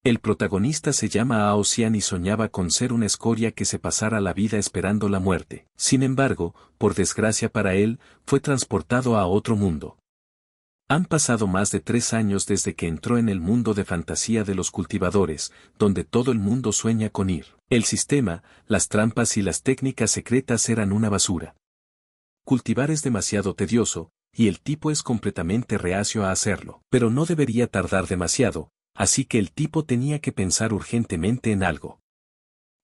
El protagonista se llama Ao Xian y soñaba con ser una escoria que se pasara la vida esperando la muerte. Sin embargo, por desgracia para él, fue transportado a otro mundo. Han pasado más de 3 años desde que entró en el mundo de fantasía de los cultivadores, donde todo el mundo sueña con ir. El sistema, las trampas y las técnicas secretas eran una basura. Cultivar es demasiado tedioso, y el tipo es completamente reacio a hacerlo. Pero no debería tardar demasiado, así que el tipo tenía que pensar urgentemente en algo.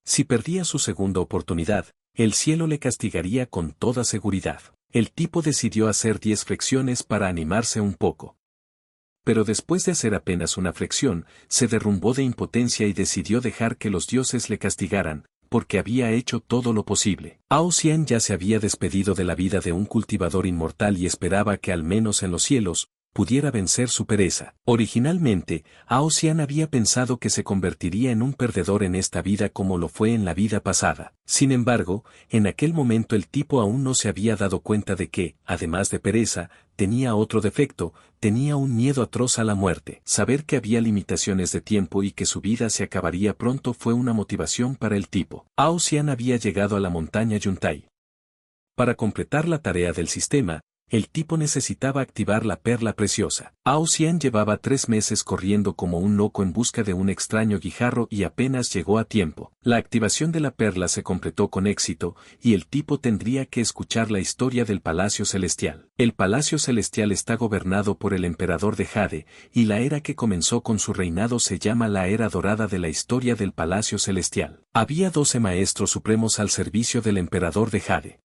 Si perdía su segunda oportunidad, el cielo le castigaría con toda seguridad. El tipo decidió hacer 10 flexiones para animarse un poco. Pero después de hacer apenas una flexión, se derrumbó de impotencia y decidió dejar que los dioses le castigaran, porque había hecho todo lo posible. Ao Xian ya se había despedido de la vida de un cultivador inmortal y esperaba que al menos en los cielos, pudiera vencer su pereza. Originalmente, Ao Xian había pensado que se convertiría en un perdedor en esta vida como lo fue en la vida pasada. Sin embargo, en aquel momento el tipo aún no se había dado cuenta de que, además de pereza, tenía otro defecto, tenía un miedo atroz a la muerte. Saber que había limitaciones de tiempo y que su vida se acabaría pronto fue una motivación para el tipo. Ao Xian había llegado a la montaña Yuntai. Para completar la tarea del sistema, el tipo necesitaba activar la perla preciosa. Ao Xian llevaba 3 meses corriendo como un loco en busca de un extraño guijarro y apenas llegó a tiempo. La activación de la perla se completó con éxito, y el tipo tendría que escuchar la historia del Palacio Celestial. El Palacio Celestial está gobernado por el Emperador de Jade, y la era que comenzó con su reinado se llama la Era Dorada de la historia del Palacio Celestial. Había 12 maestros supremos al servicio del Emperador de Jade.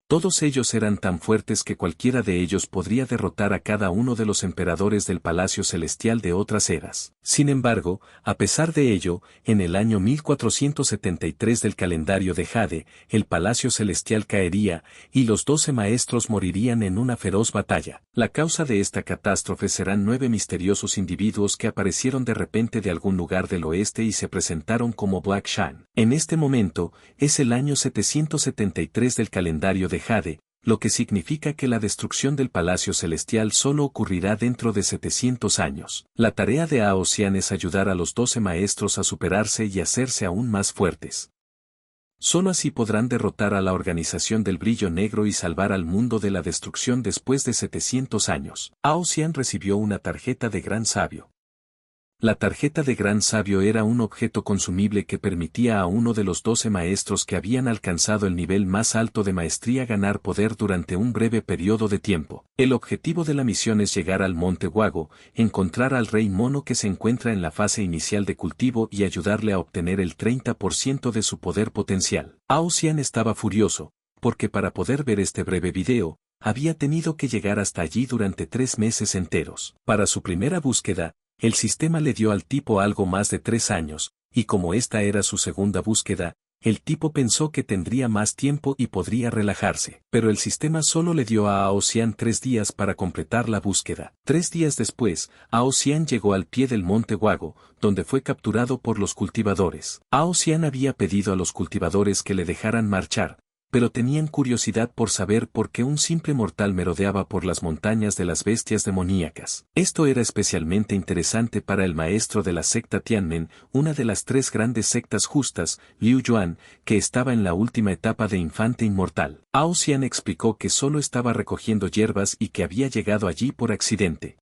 Todos ellos eran tan fuertes que cualquiera de ellos podría derrotar a cada uno de los emperadores del Palacio Celestial de otras eras. Sin embargo, a pesar de ello, en el año 1473 del calendario de Jade, el Palacio Celestial caería, y los 12 maestros morirían en una feroz batalla. La causa de esta catástrofe serán 9 misteriosos individuos que aparecieron de repente de algún lugar del oeste y se presentaron como Black Shan. En este momento, es el año 773 del calendario de Jade, lo que significa que la destrucción del Palacio Celestial solo ocurrirá dentro de 700 años. La tarea de Ao Xian es ayudar a los 12 maestros a superarse y hacerse aún más fuertes. Solo así podrán derrotar a la organización del brillo negro y salvar al mundo de la destrucción después de 700 años. Ao Xian recibió una tarjeta de Gran Sabio. La tarjeta de Gran Sabio era un objeto consumible que permitía a uno de los 12 maestros que habían alcanzado el nivel más alto de maestría ganar poder durante un breve periodo de tiempo. El objetivo de la misión es llegar al Monte Wago, encontrar al Rey Mono que se encuentra en la fase inicial de cultivo y ayudarle a obtener el 30% de su poder potencial. Ao Xian estaba furioso, porque para poder ver este breve video, había tenido que llegar hasta allí durante 3 meses enteros. Para su primera búsqueda, el sistema le dio al tipo algo más de 3 años, y como esta era su segunda búsqueda, el tipo pensó que tendría más tiempo y podría relajarse. Pero el sistema solo le dio a Ao Xian 3 días para completar la búsqueda. 3 días después, Ao Xian llegó al pie del Monte Wago, donde fue capturado por los cultivadores. Ao Xian había pedido a los cultivadores que le dejaran marchar, pero tenían curiosidad por saber por qué un simple mortal merodeaba por las montañas de las bestias demoníacas. Esto era especialmente interesante para el maestro de la secta Tianmen, una de las 3 grandes sectas justas, Liu Yuan, que estaba en la última etapa de infante inmortal. Ao Xian explicó que solo estaba recogiendo hierbas y que había llegado allí por accidente.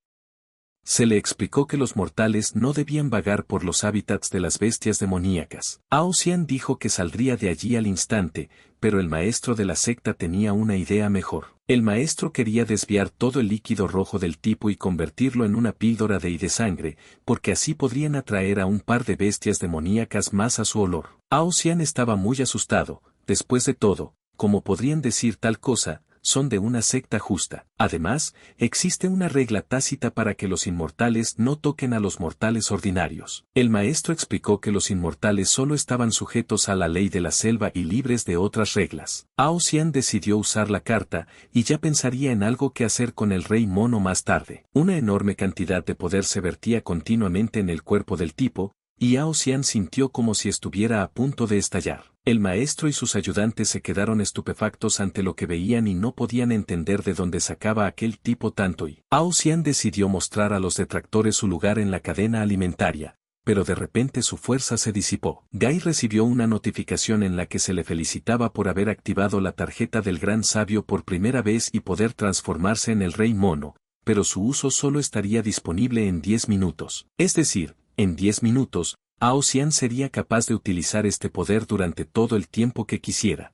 Se le explicó que los mortales no debían vagar por los hábitats de las bestias demoníacas. Ao Xian dijo que saldría de allí al instante, pero el maestro de la secta tenía una idea mejor. El maestro quería desviar todo el líquido rojo del tipo y convertirlo en una píldora de sangre, porque así podrían atraer a un par de bestias demoníacas más a su olor. Ao Xian estaba muy asustado. Después de todo, ¿cómo podrían decir tal cosa? Son de una secta justa. Además, existe una regla tácita para que los inmortales no toquen a los mortales ordinarios. El maestro explicó que los inmortales solo estaban sujetos a la ley de la selva y libres de otras reglas. Ao Xian decidió usar la carta, y ya pensaría en algo que hacer con el Rey Mono más tarde. Una enorme cantidad de poder se vertía continuamente en el cuerpo del tipo, y Ao Xian sintió como si estuviera a punto de estallar. El maestro y sus ayudantes se quedaron estupefactos ante lo que veían y no podían entender de dónde sacaba aquel tipo tanto y Ao Xian decidió mostrar a los detractores su lugar en la cadena alimentaria. pero de repente su fuerza se disipó. Guy recibió una notificación en la que se le felicitaba por haber activado la tarjeta del gran sabio por primera vez y poder transformarse en el Rey Mono, pero su uso solo estaría disponible en 10 minutos. Es decir, en 10 minutos, Ao Xian sería capaz de utilizar este poder durante todo el tiempo que quisiera.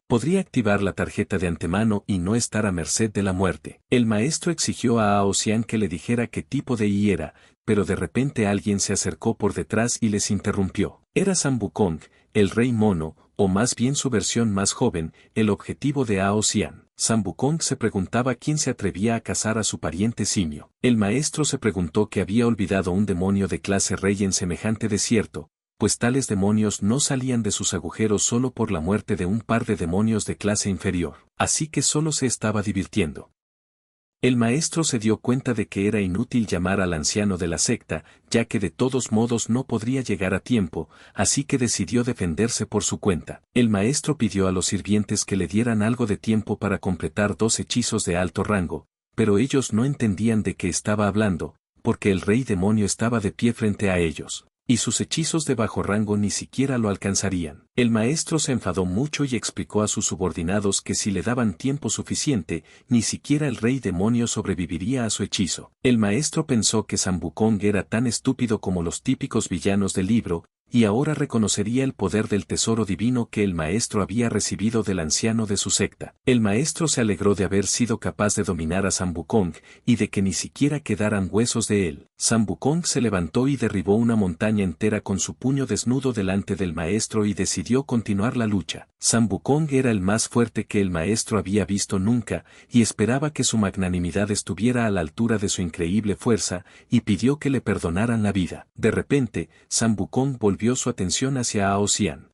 Podría activar la tarjeta de antemano y no estar a merced de la muerte. El maestro exigió a Ao Xian que le dijera qué tipo de Yi era, pero de repente alguien se acercó por detrás y les interrumpió. Era San Wukong, el Rey Mono, o más bien su versión más joven, el objetivo de Ao Xian. San Wukong se preguntaba quién se atrevía a cazar a su pariente simio. El maestro se preguntó que había olvidado un demonio de clase rey en semejante desierto, pues tales demonios no salían de sus agujeros solo por la muerte de un par de demonios de clase inferior, así que solo se estaba divirtiendo. El maestro se dio cuenta de que era inútil llamar al anciano de la secta, ya que de todos modos no podría llegar a tiempo, así que decidió defenderse por su cuenta. El maestro pidió a los sirvientes que le dieran algo de tiempo para completar 2 hechizos de alto rango, pero ellos no entendían de qué estaba hablando, porque el rey demonio estaba de pie frente a ellos, y sus hechizos de bajo rango ni siquiera lo alcanzarían. El maestro se enfadó mucho y explicó a sus subordinados que si le daban tiempo suficiente, ni siquiera el rey demonio sobreviviría a su hechizo. El maestro pensó que San Wukong era tan estúpido como los típicos villanos del libro, y ahora reconocería el poder del tesoro divino que el maestro había recibido del anciano de su secta. El maestro se alegró de haber sido capaz de dominar a San Wukong, y de que ni siquiera quedaran huesos de él. San Wukong se levantó y derribó una montaña entera con su puño desnudo delante del maestro y decidió continuar la lucha. San Wukong era el más fuerte que el maestro había visto nunca, y esperaba que su magnanimidad estuviera a la altura de su increíble fuerza, y pidió que le perdonaran la vida. De repente, San Wukong volvió su atención hacia Ao Xian.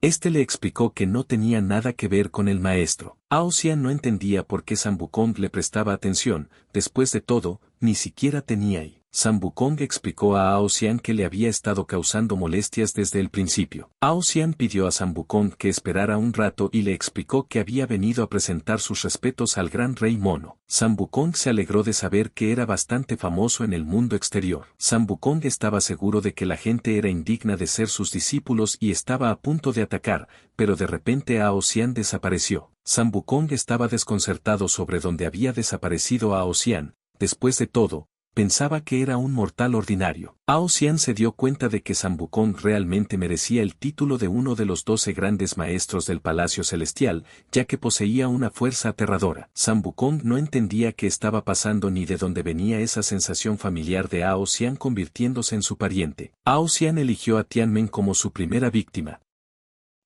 Este le explicó que no tenía nada que ver con el maestro. Ao Xian no entendía por qué San Wukong le prestaba atención, después de todo, ni siquiera tenía Yi. San Wukong explicó a Ao Xian que le había estado causando molestias desde el principio. Ao Xian pidió a San Wukong que esperara un rato y le explicó que había venido a presentar sus respetos al gran rey mono. San Wukong se alegró de saber que era bastante famoso en el mundo exterior. San Wukong estaba seguro de que la gente era indigna de ser sus discípulos y estaba a punto de atacar, pero de repente Ao Xian desapareció. San Wukong estaba desconcertado sobre dónde había desaparecido Ao Xian. Después de todo, pensaba que era un mortal ordinario. Ao Xian se dio cuenta de que San Wukong realmente merecía el título de uno de los 12 grandes maestros del Palacio Celestial, ya que poseía una fuerza aterradora. San Wukong no entendía qué estaba pasando ni de dónde venía esa sensación familiar de Ao Xian convirtiéndose en su pariente. Ao Xian eligió a Tianmen como su primera víctima.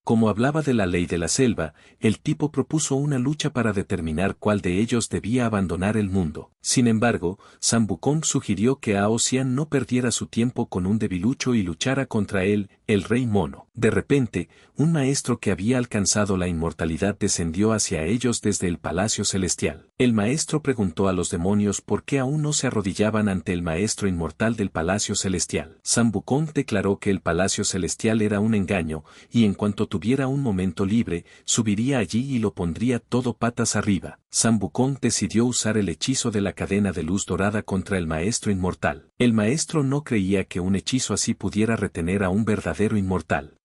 Como hablaba de la ley de la selva, el tipo propuso una lucha para determinar cuál de ellos debía abandonar el mundo. Sin embargo, San Wukong sugirió que Ao Xian no perdiera su tiempo con un debilucho y luchara contra él, el rey mono. De repente, un maestro que había alcanzado la inmortalidad descendió hacia ellos desde el Palacio Celestial. El maestro preguntó a los demonios por qué aún no se arrodillaban ante el maestro inmortal del Palacio Celestial. San Wukong declaró que el Palacio Celestial era un engaño, y en cuanto tuviera un momento libre, subiría allí y lo pondría todo patas arriba. San Wukong decidió usar el hechizo de la cadena de luz dorada contra el maestro inmortal. El maestro no creía que un hechizo así pudiera retener a un verdadero inmortal.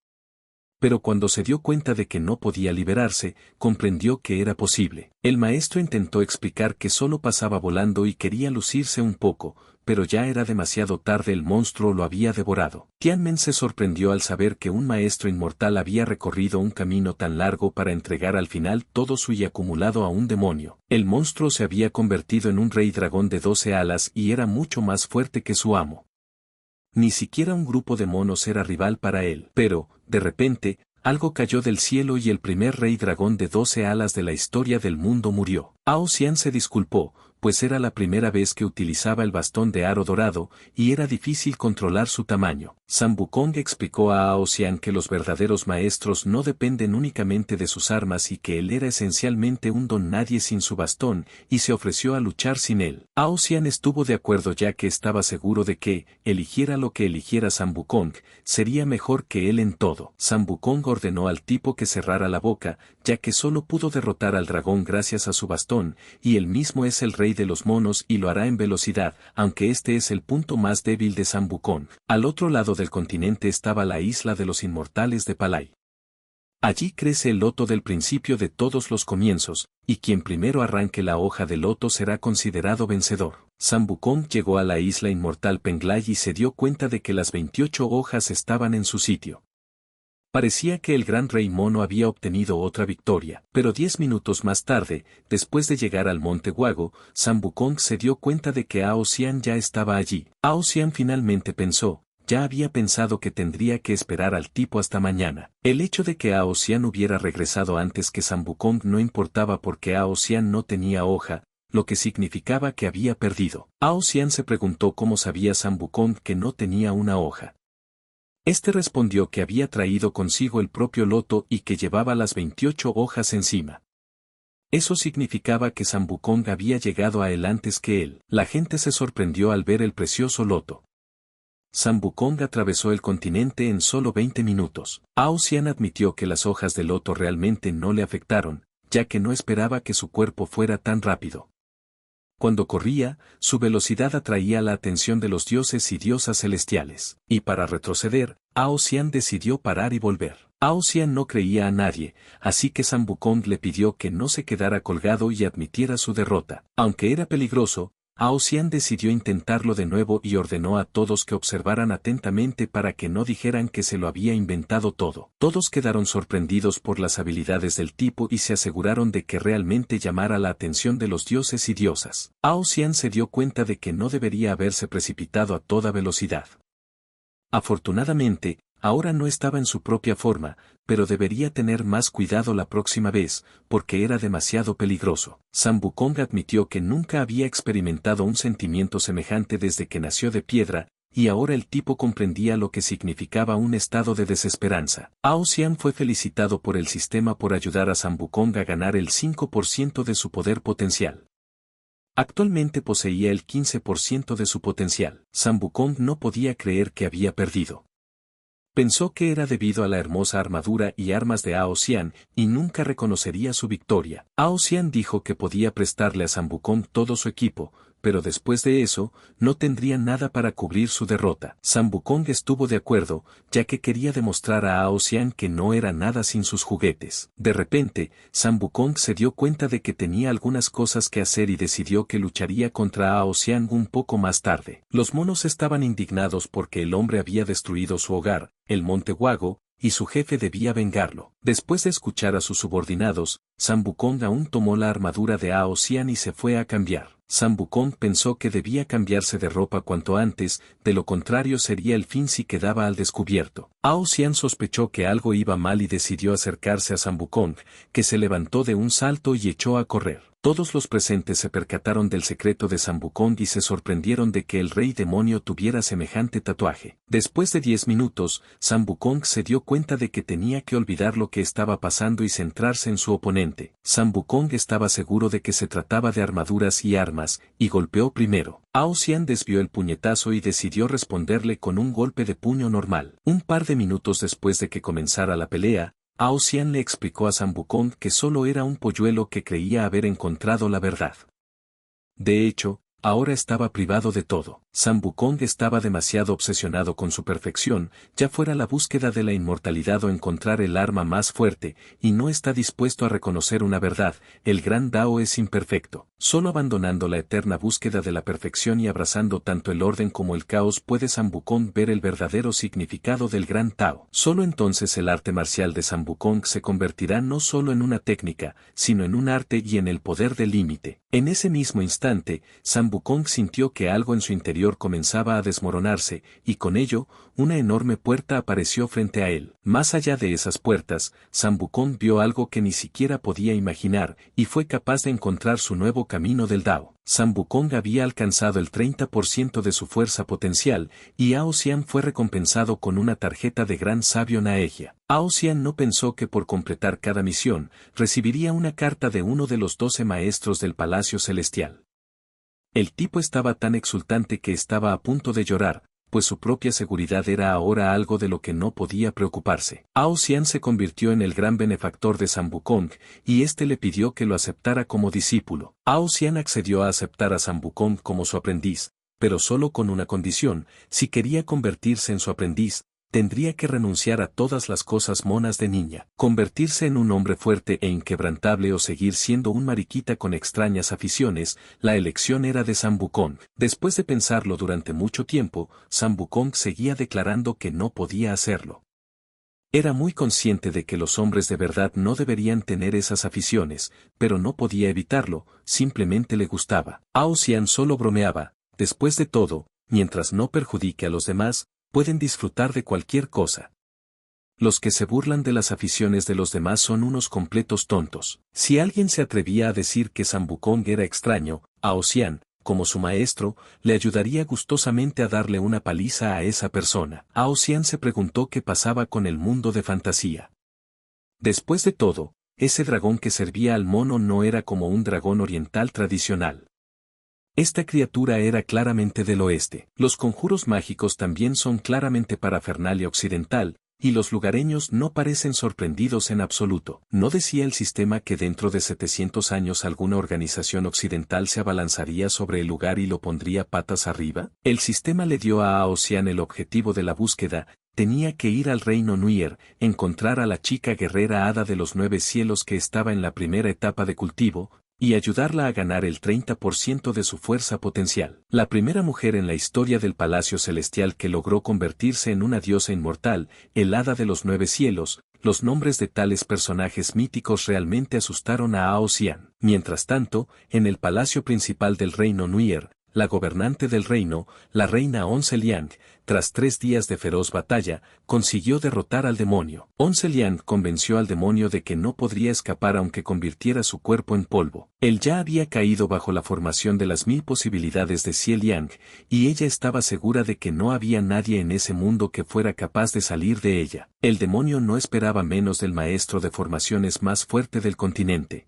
Pero cuando se dio cuenta de que no podía liberarse, comprendió que era posible. El maestro intentó explicar que solo pasaba volando y quería lucirse un poco, pero ya era demasiado tarde, el monstruo lo había devorado. Tianmen se sorprendió al saber que un maestro inmortal había recorrido un camino tan largo para entregar al final todo su yi acumulado a un demonio. El monstruo se había convertido en un rey dragón de 12 alas y era mucho más fuerte que su amo. Ni siquiera un grupo de monos era rival para él. Pero, de repente, algo cayó del cielo y el primer rey dragón de 12 alas de la historia del mundo murió. Ao Xian se disculpó, pues era la primera vez que utilizaba el bastón de aro dorado, y era difícil controlar su tamaño. San Wukong explicó a Hao Xian que los verdaderos maestros no dependen únicamente de sus armas y que él era esencialmente un don nadie sin su bastón, y se ofreció a luchar sin él. Hao Xian estuvo de acuerdo ya que estaba seguro de que, eligiera lo que eligiera San Wukong, sería mejor que él en todo. San Wukong ordenó al tipo que cerrara la boca, ya que solo pudo derrotar al dragón gracias a su bastón, y él mismo es el rey de los monos y lo hará en velocidad, aunque este es el punto más débil de San Wukong. Al otro lado del continente estaba la isla de los inmortales de Palai. Allí crece el loto del principio de todos los comienzos, y quien primero arranque la hoja del loto será considerado vencedor. San Wukong llegó a la isla inmortal Penglai y se dio cuenta de que las 28 hojas estaban en su sitio. Parecía que el gran rey mono había obtenido otra victoria, pero 10 minutos más tarde, después de llegar al monte Wago, San Wukong se dio cuenta de que Hao Xian ya estaba allí. Hao Xian finalmente pensó, ya había pensado que tendría que esperar al tipo hasta mañana. El hecho de que Hao Xian hubiera regresado antes que San Wukong no importaba porque Hao Xian no tenía hoja, lo que significaba que había perdido. Hao Xian se preguntó cómo sabía San Wukong que no tenía una hoja. Este respondió que había traído consigo el propio loto y que llevaba las 28 hojas encima. Eso significaba que San Wukong había llegado a él antes que él. La gente se sorprendió al ver el precioso loto. San Wukong atravesó el continente en solo 20 minutos. Hao Xian admitió que las hojas de loto realmente no le afectaron, ya que no esperaba que su cuerpo fuera tan rápido. Cuando corría, su velocidad atraía la atención de los dioses y diosas celestiales. Y para retroceder, Hao Xian decidió parar y volver. Hao Xian no creía a nadie, así que San Wukong le pidió que no se quedara colgado y admitiera su derrota. Aunque era peligroso, Hao Xian decidió intentarlo de nuevo y ordenó a todos que observaran atentamente para que no dijeran que se lo había inventado todo. Todos quedaron sorprendidos por las habilidades del tipo y se aseguraron de que realmente llamara la atención de los dioses y diosas. Hao Xian se dio cuenta de que no debería haberse precipitado a toda velocidad. Afortunadamente, ahora no estaba en su propia forma, pero debería tener más cuidado la próxima vez, porque era demasiado peligroso. San Wukong admitió que nunca había experimentado un sentimiento semejante desde que nació de piedra, y ahora el tipo comprendía lo que significaba un estado de desesperanza. Hao Xian fue felicitado por el sistema por ayudar a San Wukong a ganar el 5% de su poder potencial. Actualmente poseía el 15% de su potencial. San Wukong no podía creer que había perdido. Pensó que era debido a la hermosa armadura y armas de Hao Xian, y nunca reconocería su victoria. Hao Xian dijo que podía prestarle a San Wukong todo su equipo, pero después de eso, no tendría nada para cubrir su derrota. San Wukong estuvo de acuerdo, ya que quería demostrar a Hao Xian que no era nada sin sus juguetes. De repente, San Wukong se dio cuenta de que tenía algunas cosas que hacer y decidió que lucharía contra Hao Xian un poco más tarde. Los monos estaban indignados porque el hombre había destruido su hogar, el monte Wago, y su jefe debía vengarlo. Después de escuchar a sus subordinados, San Wukong aún tomó la armadura de Hao Xian y se fue a cambiar. San Wukong pensó que debía cambiarse de ropa cuanto antes, de lo contrario sería el fin si quedaba al descubierto. Hao Xian sospechó que algo iba mal y decidió acercarse a San Wukong, que se levantó de un salto y echó a correr. Todos los presentes se percataron del secreto de San Wukong y se sorprendieron de que el rey demonio tuviera semejante tatuaje. Después de 10 minutos, San Wukong se dio cuenta de que tenía que olvidar lo que estaba pasando y centrarse en su oponente. San Wukong estaba seguro de que se trataba de armaduras y armas, y golpeó primero. Hao Xian desvió el puñetazo y decidió responderle con un golpe de puño normal. Un par de minutos después de que comenzara la pelea, Hao Xian le explicó a San Wukong que solo era un polluelo que creía haber encontrado la verdad. De hecho, ahora estaba privado de todo. San Wukong estaba demasiado obsesionado con su perfección, ya fuera la búsqueda de la inmortalidad o encontrar el arma más fuerte, y no está dispuesto a reconocer una verdad: el gran Dao es imperfecto. Solo abandonando la eterna búsqueda de la perfección y abrazando tanto el orden como el caos puede San Wukong ver el verdadero significado del gran Tao. Solo entonces el arte marcial de San Wukong se convertirá no solo en una técnica, sino en un arte y en el poder del límite. En ese mismo instante, San Wukong sintió que algo en su interior comenzaba a desmoronarse, y con ello, una enorme puerta apareció frente a él. Más allá de esas puertas, San Wukong vio algo que ni siquiera podía imaginar, y fue capaz de encontrar su nuevo camino del Dao. San Wukong había alcanzado el 30% de su fuerza potencial, y Ao Xian fue recompensado con una tarjeta de gran sabio Naegia. Ao Xian no pensó que por completar cada misión, recibiría una carta de uno de los 12 maestros del Palacio Celestial. El tipo estaba tan exultante que estaba a punto de llorar, pues su propia seguridad era ahora algo de lo que no podía preocuparse. Ao Xian se convirtió en el gran benefactor de San Wukong, y éste le pidió que lo aceptara como discípulo. Ao Xian accedió a aceptar a San Wukong como su aprendiz, pero solo con una condición: si quería convertirse en su aprendiz, tendría que renunciar a todas las cosas monas de niña, convertirse en un hombre fuerte e inquebrantable o seguir siendo un mariquita con extrañas aficiones. La elección era de San Wukong. Después de pensarlo durante mucho tiempo, San Wukong seguía declarando que no podía hacerlo. Era muy consciente de que los hombres de verdad no deberían tener esas aficiones, pero no podía evitarlo, simplemente le gustaba. Ao Xian solo bromeaba: después de todo, mientras no perjudique a los demás, pueden disfrutar de cualquier cosa. Los que se burlan de las aficiones de los demás son unos completos tontos. Si alguien se atrevía a decir que San Wukong era extraño, Ao Xian, como su maestro, le ayudaría gustosamente a darle una paliza a esa persona. Ao Xian se preguntó qué pasaba con el mundo de fantasía. Después de todo, ese dragón que servía al mono no era como un dragón oriental tradicional. Esta criatura era claramente del oeste. Los conjuros mágicos también son claramente parafernalia occidental, y los lugareños no parecen sorprendidos en absoluto. ¿No decía el sistema que dentro de 700 años alguna organización occidental se abalanzaría sobre el lugar y lo pondría patas arriba? El sistema le dio a Ao Xian el objetivo de la búsqueda: tenía que ir al reino Nuier, encontrar a la chica guerrera hada de los 9 cielos que estaba en la primera etapa de cultivo, y ayudarla a ganar el 30% de su fuerza potencial. La primera mujer en la historia del Palacio Celestial que logró convertirse en una diosa inmortal, el Hada de los 9 cielos. Los nombres de tales personajes míticos realmente asustaron a Ao Xian. Mientras tanto, en el palacio principal del reino Nuier, la gobernante del reino, la reina Onze Liang, tras 3 días de feroz batalla, consiguió derrotar al demonio. Onze Liang convenció al demonio de que no podría escapar aunque convirtiera su cuerpo en polvo. Él ya había caído bajo la formación de las 1000 posibilidades de Xie Liang, y ella estaba segura de que no había nadie en ese mundo que fuera capaz de salir de ella. El demonio no esperaba menos del maestro de formaciones más fuerte del continente.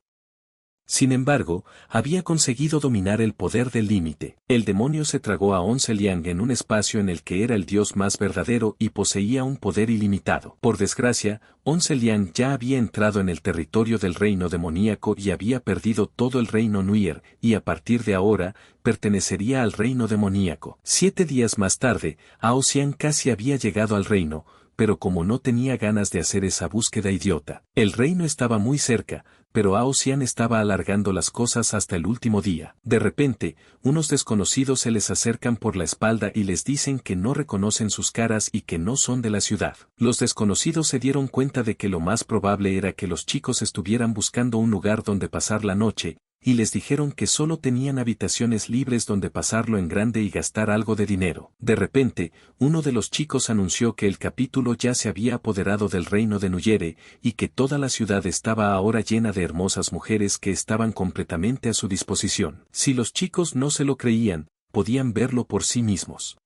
Sin embargo, había conseguido dominar el poder del límite. El demonio se tragó a Onze Liang en un espacio en el que era el dios más verdadero y poseía un poder ilimitado. Por desgracia, Onze Liang ya había entrado en el territorio del reino demoníaco y había perdido todo el reino Nuier, y a partir de ahora, pertenecería al reino demoníaco. 7 días más tarde, Ao Xian casi había llegado al reino, pero como no tenía ganas de hacer esa búsqueda idiota. El reino estaba muy cerca, pero Ao Xian estaba alargando las cosas hasta el último día. De repente, unos desconocidos se les acercan por la espalda y les dicen que no reconocen sus caras y que no son de la ciudad. Los desconocidos se dieron cuenta de que lo más probable era que los chicos estuvieran buscando un lugar donde pasar la noche, y les dijeron que solo tenían habitaciones libres donde pasarlo en grande y gastar algo de dinero. De repente, uno de los chicos anunció que el capítulo ya se había apoderado del reino de Nuyere, y que toda la ciudad estaba ahora llena de hermosas mujeres que estaban completamente a su disposición. Si los chicos no se lo creían, podían verlo por sí mismos.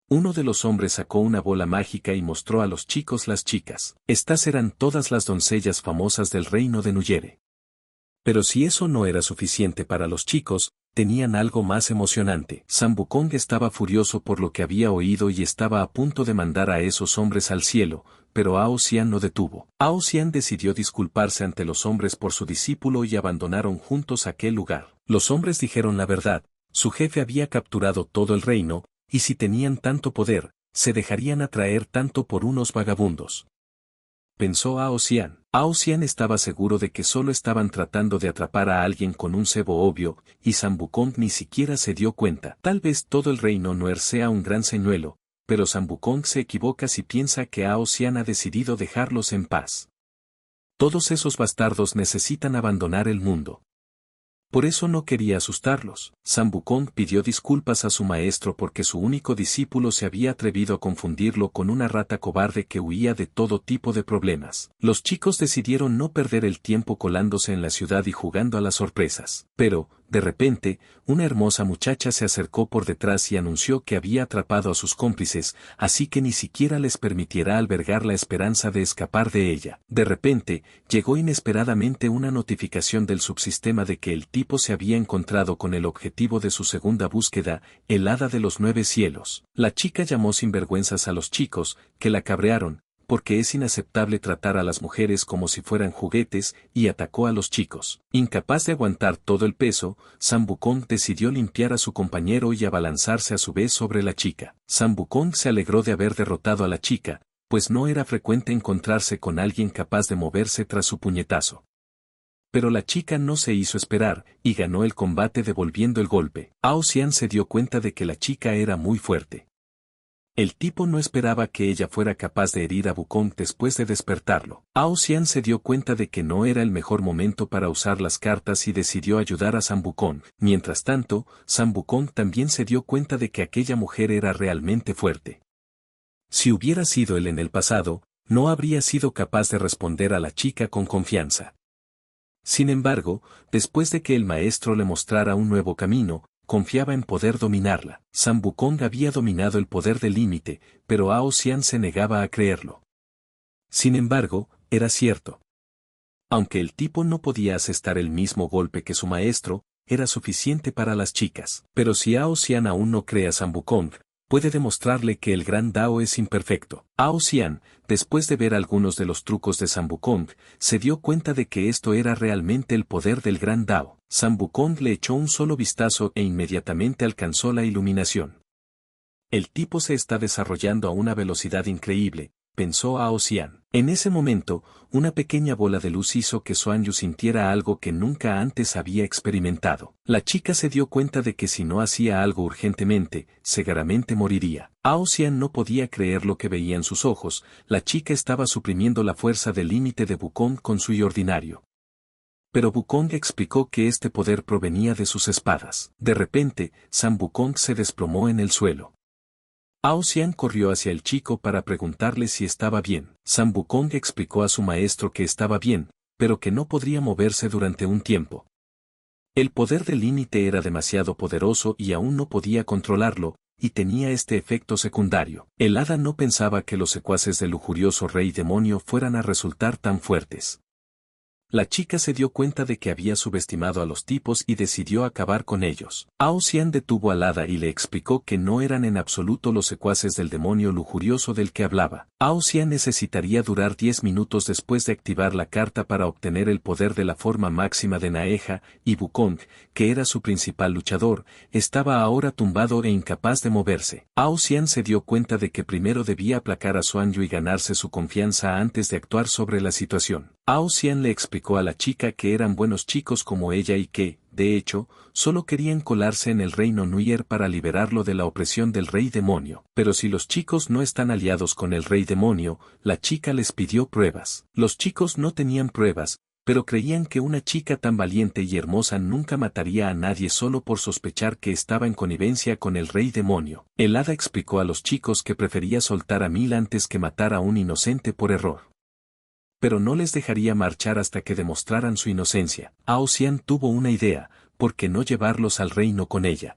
Uno de los hombres sacó una bola mágica y mostró a los chicos las chicas. Estas eran todas las doncellas famosas del reino de Nuyere. Pero si eso no era suficiente para los chicos, tenían algo más emocionante. San Wukong estaba furioso por lo que había oído y estaba a punto de mandar a esos hombres al cielo, pero Ao Xian lo detuvo. Ao Xian decidió disculparse ante los hombres por su discípulo y abandonaron juntos aquel lugar. Los hombres dijeron la verdad: su jefe había capturado todo el reino, y si tenían tanto poder, se dejarían atraer tanto por unos vagabundos. Pensó Ao Xian. Ao Xian estaba seguro de que solo estaban tratando de atrapar a alguien con un cebo obvio, y San Wukong ni siquiera se dio cuenta. Tal vez todo el reino Nuer sea un gran señuelo, pero San Wukong se equivoca si piensa que Ao Xian ha decidido dejarlos en paz. Todos esos bastardos necesitan abandonar el mundo. Por eso no quería asustarlos. San Wukong pidió disculpas a su maestro porque su único discípulo se había atrevido a confundirlo con una rata cobarde que huía de todo tipo de problemas. Los chicos decidieron no perder el tiempo colándose en la ciudad y jugando a las sorpresas. Pero, de repente, una hermosa muchacha se acercó por detrás y anunció que había atrapado a sus cómplices, así que ni siquiera les permitiera albergar la esperanza de escapar de ella. De repente, llegó inesperadamente una notificación del subsistema de que el tipo se había encontrado con el objetivo de su segunda búsqueda, el hada de los 9 cielos. La chica llamó sin vergüenzas a los chicos, que la cabrearon, porque es inaceptable tratar a las mujeres como si fueran juguetes, y atacó a los chicos. Incapaz de aguantar todo el peso, San Wukong decidió limpiar a su compañero y abalanzarse a su vez sobre la chica. San Wukong se alegró de haber derrotado a la chica, pues no era frecuente encontrarse con alguien capaz de moverse tras su puñetazo. Pero la chica no se hizo esperar, y ganó el combate devolviendo el golpe. Ao Xian se dio cuenta de que la chica era muy fuerte. El tipo no esperaba que ella fuera capaz de herir a Wukong después de despertarlo. Ao Xian se dio cuenta de que no era el mejor momento para usar las cartas y decidió ayudar a San Wukong. Mientras tanto, San Wukong también se dio cuenta de que aquella mujer era realmente fuerte. Si hubiera sido él en el pasado, no habría sido capaz de responder a la chica con confianza. Sin embargo, después de que el maestro le mostrara un nuevo camino, confiaba en poder dominarla. San Wukong había dominado el poder del límite, pero Ao Xian se negaba a creerlo. Sin embargo, era cierto. Aunque el tipo no podía asestar el mismo golpe que su maestro, era suficiente para las chicas. Pero si Ao Xian aún no cree a San Wukong, puede demostrarle que el gran Dao es imperfecto. Ao Xian, después de ver algunos de los trucos de San Wukong, se dio cuenta de que esto era realmente el poder del gran Dao. San Wukong le echó un solo vistazo e inmediatamente alcanzó la iluminación. El tipo se está desarrollando a una velocidad increíble, pensó Ao Xian. En ese momento, una pequeña bola de luz hizo que Xuan Yu sintiera algo que nunca antes había experimentado. La chica se dio cuenta de que si no hacía algo urgentemente, seguramente moriría. Ao Xian no podía creer lo que veía en sus ojos, la chica estaba suprimiendo la fuerza del límite de Wukong con su Yi ordinario. Pero Wukong explicó que este poder provenía de sus espadas. De repente, San Wukong se desplomó en el suelo. Ao Xian corrió hacia el chico para preguntarle si estaba bien. San Wukong explicó a su maestro que estaba bien, pero que no podría moverse durante un tiempo. El poder del límite era demasiado poderoso y aún no podía controlarlo, y tenía este efecto secundario. El hada no pensaba que los secuaces del lujurioso rey demonio fueran a resultar tan fuertes. La chica se dio cuenta de que había subestimado a los tipos y decidió acabar con ellos. Ao Xian detuvo al hada y le explicó que no eran en absoluto los secuaces del demonio lujurioso del que hablaba. Ao Xian necesitaría durar 10 minutos después de activar la carta para obtener el poder de la forma máxima de Naeja, y Wukong, que era su principal luchador, estaba ahora tumbado e incapaz de moverse. Ao Xian se dio cuenta de que primero debía aplacar a Xuan Yu y ganarse su confianza antes de actuar sobre la situación. Ao Xian le explicó a la chica que eran buenos chicos como ella y que, de hecho, solo querían colarse en el reino Nuier para liberarlo de la opresión del rey demonio. Pero si los chicos no están aliados con el rey demonio, la chica les pidió pruebas. Los chicos no tenían pruebas, pero creían que una chica tan valiente y hermosa nunca mataría a nadie solo por sospechar que estaba en connivencia con el rey demonio. El hada explicó a los chicos que prefería soltar a 1000 antes que matar a un inocente por error. Pero no les dejaría marchar hasta que demostraran su inocencia. Ao Xian tuvo una idea, ¿por qué no llevarlos al reino con ella?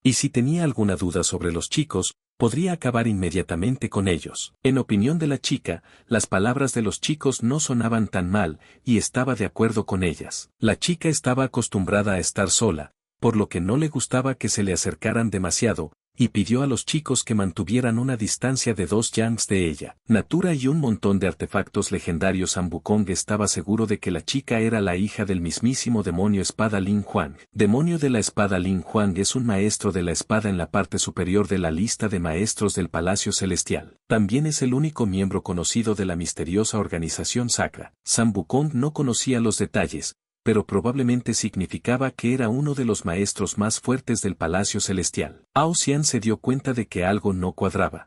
Y si tenía alguna duda sobre los chicos, podría acabar inmediatamente con ellos. En opinión de la chica, las palabras de los chicos no sonaban tan mal, y estaba de acuerdo con ellas. La chica estaba acostumbrada a estar sola, por lo que no le gustaba que se le acercaran demasiado, y pidió a los chicos que mantuvieran una distancia de 2 yangs de ella. Natura y un montón de artefactos legendarios. San Wukong estaba seguro de que la chica era la hija del mismísimo demonio espada Lin Huang. Demonio de la espada Lin Huang es un maestro de la espada en la parte superior de la lista de maestros del Palacio Celestial. También es el único miembro conocido de la misteriosa organización sacra. San Wukong no conocía los detalles, pero probablemente significaba que era uno de los maestros más fuertes del Palacio Celestial. Ao Xian se dio cuenta de que algo no cuadraba.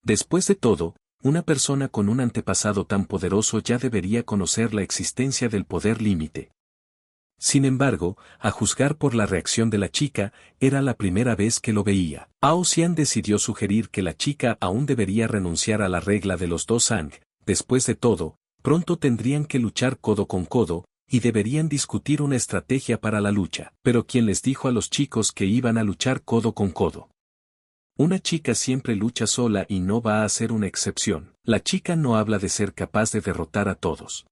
Después de todo, una persona con un antepasado tan poderoso ya debería conocer la existencia del poder límite. Sin embargo, a juzgar por la reacción de la chica, era la primera vez que lo veía. Ao Xian decidió sugerir que la chica aún debería renunciar a la regla de los dos Sang. Después de todo, pronto tendrían que luchar codo con codo, y deberían discutir una estrategia para la lucha. Pero ¿quién les dijo a los chicos que iban a luchar codo con codo? Una chica siempre lucha sola y no va a ser una excepción. La chica no habla de ser capaz de derrotar a todos.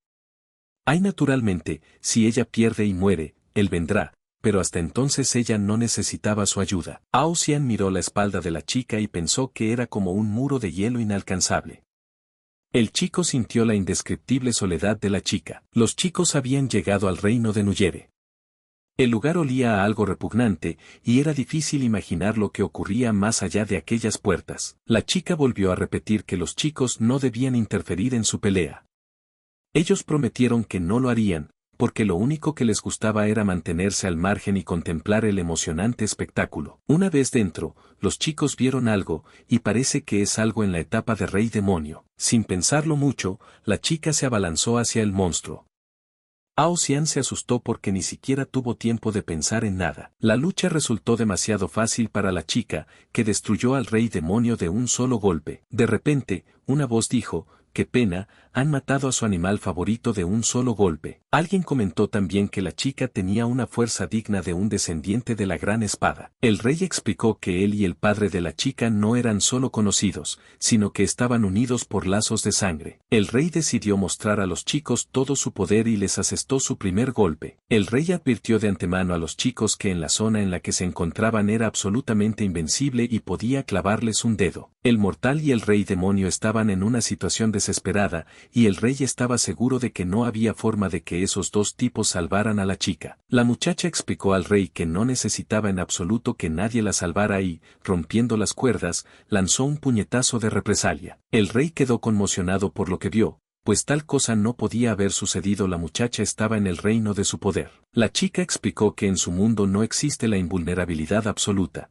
Ay, naturalmente, si ella pierde y muere, él vendrá, pero hasta entonces ella no necesitaba su ayuda. Ao Xian miró la espalda de la chica y pensó que era como un muro de hielo inalcanzable. El chico sintió la indescriptible soledad de la chica. Los chicos habían llegado al reino de Nuyere. El lugar olía a algo repugnante, y era difícil imaginar lo que ocurría más allá de aquellas puertas. La chica volvió a repetir que los chicos no debían interferir en su pelea. Ellos prometieron que no lo harían, porque lo único que les gustaba era mantenerse al margen y contemplar el emocionante espectáculo. Una vez dentro, los chicos vieron algo, y parece que es algo en la etapa de Rey Demonio. Sin pensarlo mucho, la chica se abalanzó hacia el monstruo. Ao Xian se asustó porque ni siquiera tuvo tiempo de pensar en nada. La lucha resultó demasiado fácil para la chica, que destruyó al Rey Demonio de un solo golpe. De repente, una voz dijo: «Qué pena, han matado a su animal favorito de un solo golpe». Alguien comentó también que la chica tenía una fuerza digna de un descendiente de la Gran Espada. El rey explicó que él y el padre de la chica no eran solo conocidos, sino que estaban unidos por lazos de sangre. El rey decidió mostrar a los chicos todo su poder y les asestó su primer golpe. El rey advirtió de antemano a los chicos que en la zona en la que se encontraban era absolutamente invencible y podía clavarles un dedo. El mortal y el rey demonio estaban en una situación desesperada, y el rey estaba seguro de que no había forma de que esos dos tipos salvaran a la chica. La muchacha explicó al rey que no necesitaba en absoluto que nadie la salvara y, rompiendo las cuerdas, lanzó un puñetazo de represalia. El rey quedó conmocionado por lo que vio, pues tal cosa no podía haber sucedido. La muchacha estaba en el reino de su poder. La chica explicó que en su mundo no existe la invulnerabilidad absoluta.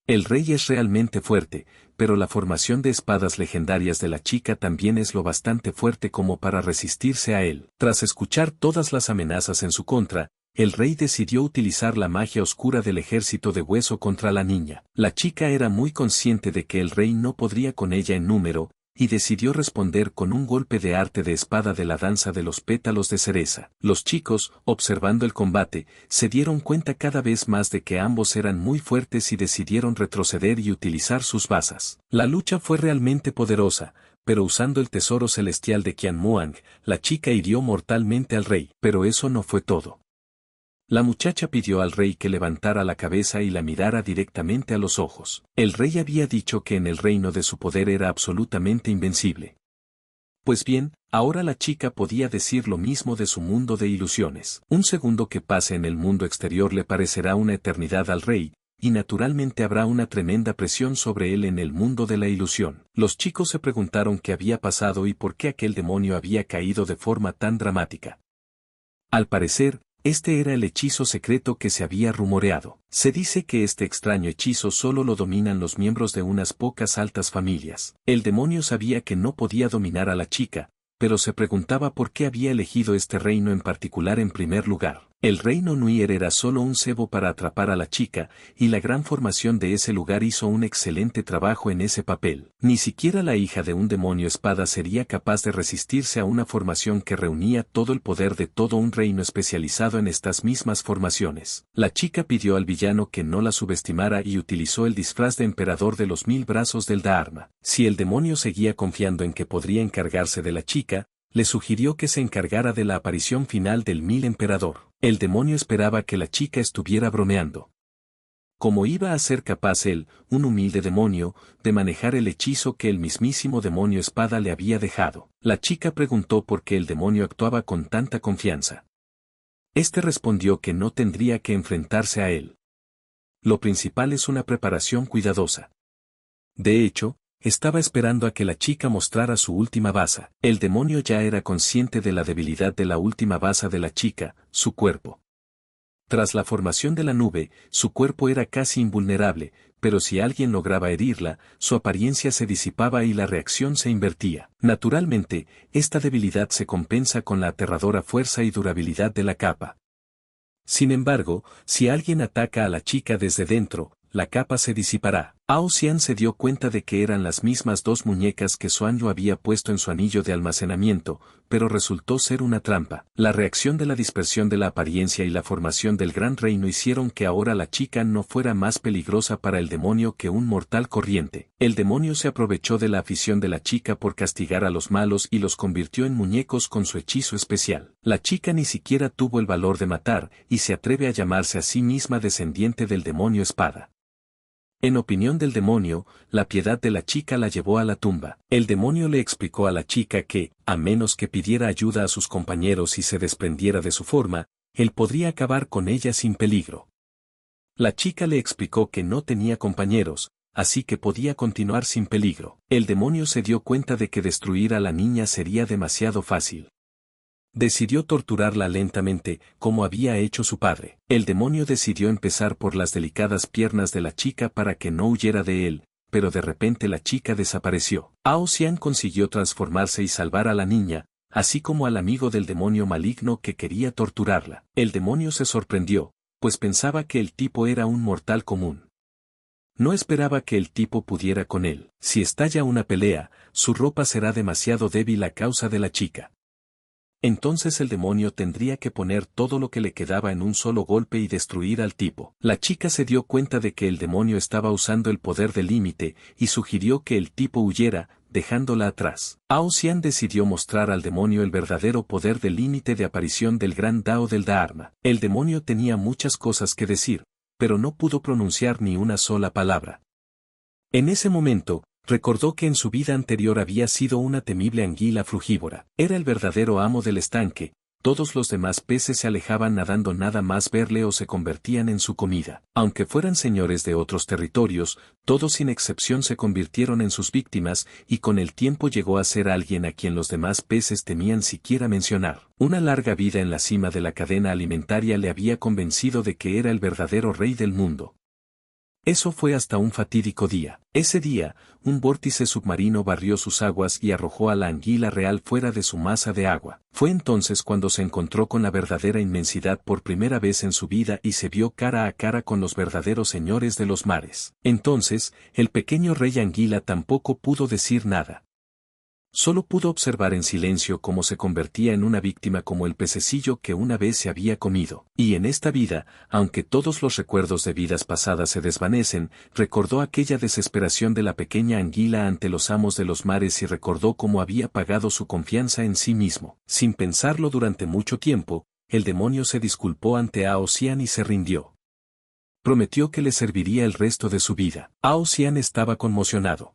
El rey es realmente fuerte, pero la formación de espadas legendarias de la chica también es lo bastante fuerte como para resistirse a él. Tras escuchar todas las amenazas en su contra, el rey decidió utilizar la magia oscura del ejército de hueso contra la niña. La chica era muy consciente de que el rey no podría con ella en número, y decidió responder con un golpe de arte de espada de la danza de los pétalos de cereza. Los chicos, observando el combate, se dieron cuenta cada vez más de que ambos eran muy fuertes y decidieron retroceder y utilizar sus basas. La lucha fue realmente poderosa, pero usando el tesoro celestial de Qian Muang, la chica hirió mortalmente al rey. Pero eso no fue todo. La muchacha pidió al rey que levantara la cabeza y la mirara directamente a los ojos. El rey había dicho que en el reino de su poder era absolutamente invencible. Pues bien, ahora la chica podía decir lo mismo de su mundo de ilusiones. Un segundo que pase en el mundo exterior le parecerá una eternidad al rey, y naturalmente habrá una tremenda presión sobre él en el mundo de la ilusión. Los chicos se preguntaron qué había pasado y por qué aquel demonio había caído de forma tan dramática. Al parecer, este era el hechizo secreto que se había rumoreado. Se dice que este extraño hechizo solo lo dominan los miembros de unas pocas altas familias. El demonio sabía que no podía dominar a la chica, pero se preguntaba por qué había elegido este reino en particular en primer lugar. El reino Nuier era solo un cebo para atrapar a la chica, y la gran formación de ese lugar hizo un excelente trabajo en ese papel. Ni siquiera la hija de un demonio espada sería capaz de resistirse a una formación que reunía todo el poder de todo un reino especializado en estas mismas formaciones. La chica pidió al villano que no la subestimara y utilizó el disfraz de emperador de los 1000 brazos del Dharma. Si el demonio seguía confiando en que podría encargarse de la chica, le sugirió que se encargara de la aparición final del 1000 emperador. El demonio esperaba que la chica estuviera bromeando. ¿Cómo iba a ser capaz él, un humilde demonio, de manejar el hechizo que el mismísimo demonio espada le había dejado? La chica preguntó por qué el demonio actuaba con tanta confianza. Este respondió que no tendría que enfrentarse a él. Lo principal es una preparación cuidadosa. De hecho, estaba esperando a que la chica mostrara su última baza. El demonio ya era consciente de la debilidad de la última baza de la chica, su cuerpo. Tras la formación de la nube, su cuerpo era casi invulnerable, pero si alguien lograba herirla, su apariencia se disipaba y la reacción se invertía. Naturalmente, esta debilidad se compensa con la aterradora fuerza y durabilidad de la capa. Sin embargo, si alguien ataca a la chica desde dentro, la capa se disipará. Ao Xian se dio cuenta de que eran las mismas dos muñecas que Xuan Yu había puesto en su anillo de almacenamiento, pero resultó ser una trampa. La reacción de la dispersión de la apariencia y la formación del gran reino hicieron que ahora la chica no fuera más peligrosa para el demonio que un mortal corriente. El demonio se aprovechó de la afición de la chica por castigar a los malos y los convirtió en muñecos con su hechizo especial. La chica ni siquiera tuvo el valor de matar, y se atreve a llamarse a sí misma descendiente del demonio espada. En opinión del demonio, la piedad de la chica la llevó a la tumba. El demonio le explicó a la chica que, a menos que pidiera ayuda a sus compañeros y se desprendiera de su forma, él podría acabar con ella sin peligro. La chica le explicó que no tenía compañeros, así que podía continuar sin peligro. El demonio se dio cuenta de que destruir a la niña sería demasiado fácil. Decidió torturarla lentamente, como había hecho su padre. El demonio decidió empezar por las delicadas piernas de la chica para que no huyera de él, pero de repente la chica desapareció. Ao Xian consiguió transformarse y salvar a la niña, así como al amigo del demonio maligno que quería torturarla. El demonio se sorprendió, pues pensaba que el tipo era un mortal común. No esperaba que el tipo pudiera con él. Si estalla una pelea, su ropa será demasiado débil a causa de la chica. Entonces el demonio tendría que poner todo lo que le quedaba en un solo golpe y destruir al tipo. La chica se dio cuenta de que el demonio estaba usando el poder del límite, y sugirió que el tipo huyera, dejándola atrás. Ao Xian decidió mostrar al demonio el verdadero poder del límite de aparición del gran Dao del Dharma. El demonio tenía muchas cosas que decir, pero no pudo pronunciar ni una sola palabra. En ese momento, recordó que en su vida anterior había sido una temible anguila frugívora. Era el verdadero amo del estanque, todos los demás peces se alejaban nadando nada más verle o se convertían en su comida. Aunque fueran señores de otros territorios, todos sin excepción se convirtieron en sus víctimas, y con el tiempo llegó a ser alguien a quien los demás peces temían siquiera mencionar. Una larga vida en la cima de la cadena alimentaria le había convencido de que era el verdadero rey del mundo. Eso fue hasta un fatídico día. Ese día, un vórtice submarino barrió sus aguas y arrojó a la anguila real fuera de su masa de agua. Fue entonces cuando se encontró con la verdadera inmensidad por primera vez en su vida y se vio cara a cara con los verdaderos señores de los mares. Entonces, el pequeño rey anguila tampoco pudo decir nada. Solo pudo observar en silencio cómo se convertía en una víctima como el pececillo que una vez se había comido. Y en esta vida, aunque todos los recuerdos de vidas pasadas se desvanecen, recordó aquella desesperación de la pequeña anguila ante los amos de los mares y recordó cómo había pagado su confianza en sí mismo. Sin pensarlo durante mucho tiempo, el demonio se disculpó ante Ao Xian y se rindió. Prometió que le serviría el resto de su vida. Ao Xian estaba conmocionado.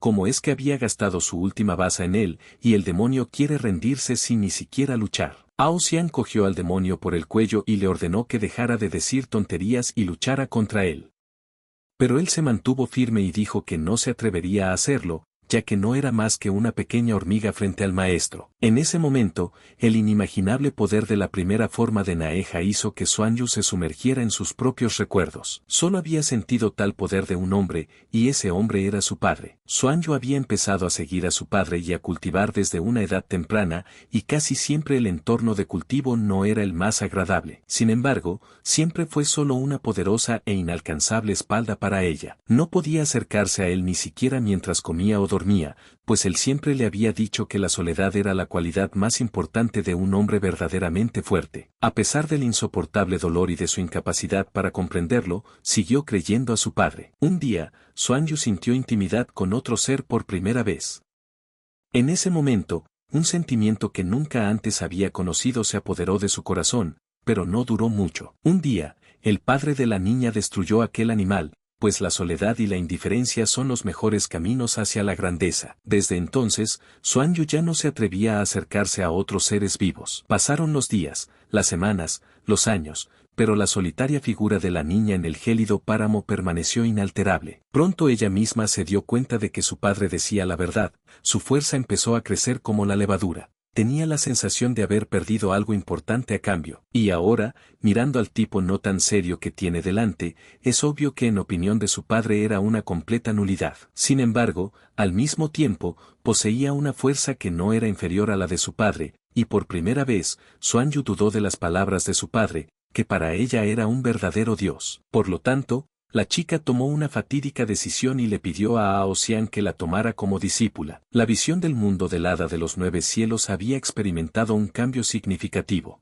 ¿Cómo es que había gastado su última baza en él, y el demonio quiere rendirse sin ni siquiera luchar? Ao Xian cogió al demonio por el cuello y le ordenó que dejara de decir tonterías y luchara contra él. Pero él se mantuvo firme y dijo que no se atrevería a hacerlo, ya que no era más que una pequeña hormiga frente al maestro. En ese momento, el inimaginable poder de la primera forma de Naeja hizo que Xuan Yu se sumergiera en sus propios recuerdos. Solo había sentido tal poder de un hombre, y ese hombre era su padre. Xuan Yu había empezado a seguir a su padre y a cultivar desde una edad temprana, y casi siempre el entorno de cultivo no era el más agradable. Sin embargo, siempre fue solo una poderosa e inalcanzable espalda para ella. No podía acercarse a él ni siquiera mientras comía o dormía, pues él siempre le había dicho que la soledad era la cualidad más importante de un hombre verdaderamente fuerte. A pesar del insoportable dolor y de su incapacidad para comprenderlo, siguió creyendo a su padre. Un día, Xuan Yu sintió intimidad con otro ser por primera vez. En ese momento, un sentimiento que nunca antes había conocido se apoderó de su corazón, pero no duró mucho. Un día, el padre de la niña destruyó aquel animal, pues la soledad y la indiferencia son los mejores caminos hacia la grandeza. Desde entonces, Xuan Yu ya no se atrevía a acercarse a otros seres vivos. Pasaron los días, las semanas, los años, pero la solitaria figura de la niña en el gélido páramo permaneció inalterable. Pronto ella misma se dio cuenta de que su padre decía la verdad, su fuerza empezó a crecer como la levadura. Tenía la sensación de haber perdido algo importante a cambio, y ahora, mirando al tipo no tan serio que tiene delante, es obvio que en opinión de su padre era una completa nulidad. Sin embargo, al mismo tiempo, poseía una fuerza que no era inferior a la de su padre, y por primera vez, Xuan Yu dudó de las palabras de su padre, que para ella era un verdadero dios. Por lo tanto, la chica tomó una fatídica decisión y le pidió a Ao Xian que la tomara como discípula. La visión del mundo del hada de los 9 cielos había experimentado un cambio significativo.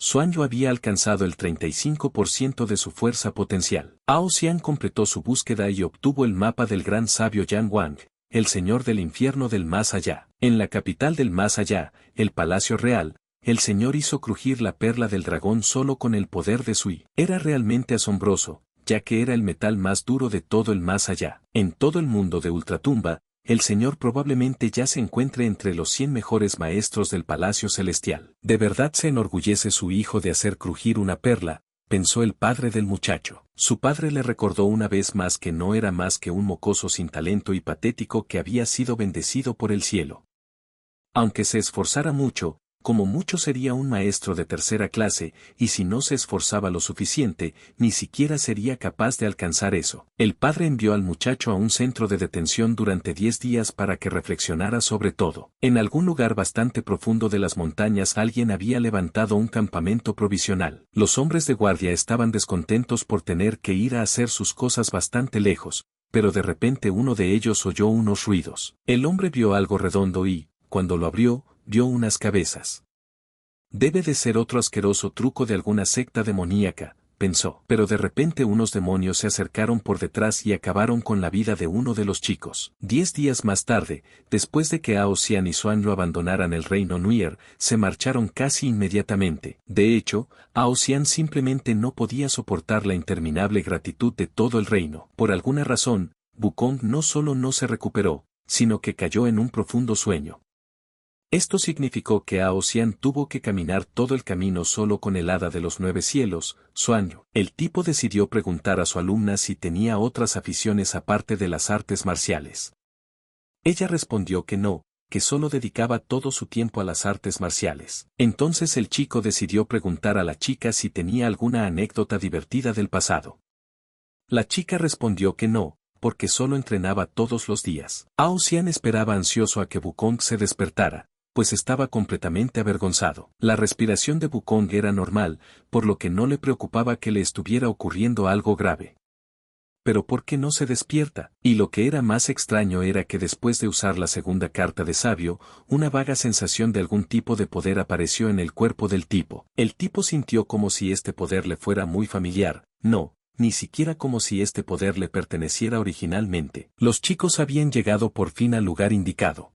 Xuanyu había alcanzado el 35% de su fuerza potencial. Ao Xian completó su búsqueda y obtuvo el mapa del gran sabio Yan Wang, el señor del infierno del más allá. En la capital del más allá, el Palacio Real, el señor hizo crujir la perla del dragón solo con el poder de Sui. Era realmente asombroso, ya que era el metal más duro de todo el más allá. En todo el mundo de Ultratumba, el señor probablemente ya se encuentre entre los 100 mejores maestros del Palacio Celestial. ¿De verdad se enorgullece su hijo de hacer crujir una perla?, pensó el padre del muchacho. Su padre le recordó una vez más que no era más que un mocoso sin talento y patético que había sido bendecido por el cielo. Aunque se esforzara mucho, como mucho sería un maestro de tercera clase, y si no se esforzaba lo suficiente, ni siquiera sería capaz de alcanzar eso. El padre envió al muchacho a un centro de detención durante 10 días para que reflexionara sobre todo. En algún lugar bastante profundo de las montañas alguien había levantado un campamento provisional. Los hombres de guardia estaban descontentos por tener que ir a hacer sus cosas bastante lejos, pero de repente uno de ellos oyó unos ruidos. El hombre vio algo redondo y, cuando lo abrió, vio unas cabezas. Debe de ser otro asqueroso truco de alguna secta demoníaca, pensó. Pero de repente unos demonios se acercaron por detrás y acabaron con la vida de uno de los chicos. 10 días más tarde, después de que Ao Xian y Xuanyu abandonaran el reino Nuer, se marcharon casi inmediatamente. De hecho, Ao Xian simplemente no podía soportar la interminable gratitud de todo el reino. Por alguna razón, Wukong no solo no se recuperó, sino que cayó en un profundo sueño. Esto significó que Ao Xian tuvo que caminar todo el camino solo con el hada de los 9 cielos, Xuanyu. El tipo decidió preguntar a su alumna si tenía otras aficiones aparte de las artes marciales. Ella respondió que no, que solo dedicaba todo su tiempo a las artes marciales. Entonces el chico decidió preguntar a la chica si tenía alguna anécdota divertida del pasado. La chica respondió que no, porque solo entrenaba todos los días. Ao Xian esperaba ansioso a que Wukong se despertara, pues estaba completamente avergonzado. La respiración de Wukong era normal, por lo que no le preocupaba que le estuviera ocurriendo algo grave. Pero ¿por qué no se despierta? Y lo que era más extraño era que después de usar la segunda carta de sabio, una vaga sensación de algún tipo de poder apareció en el cuerpo del tipo. El tipo sintió como si este poder le fuera muy familiar, no, ni siquiera como si este poder le perteneciera originalmente. Los chicos habían llegado por fin al lugar indicado.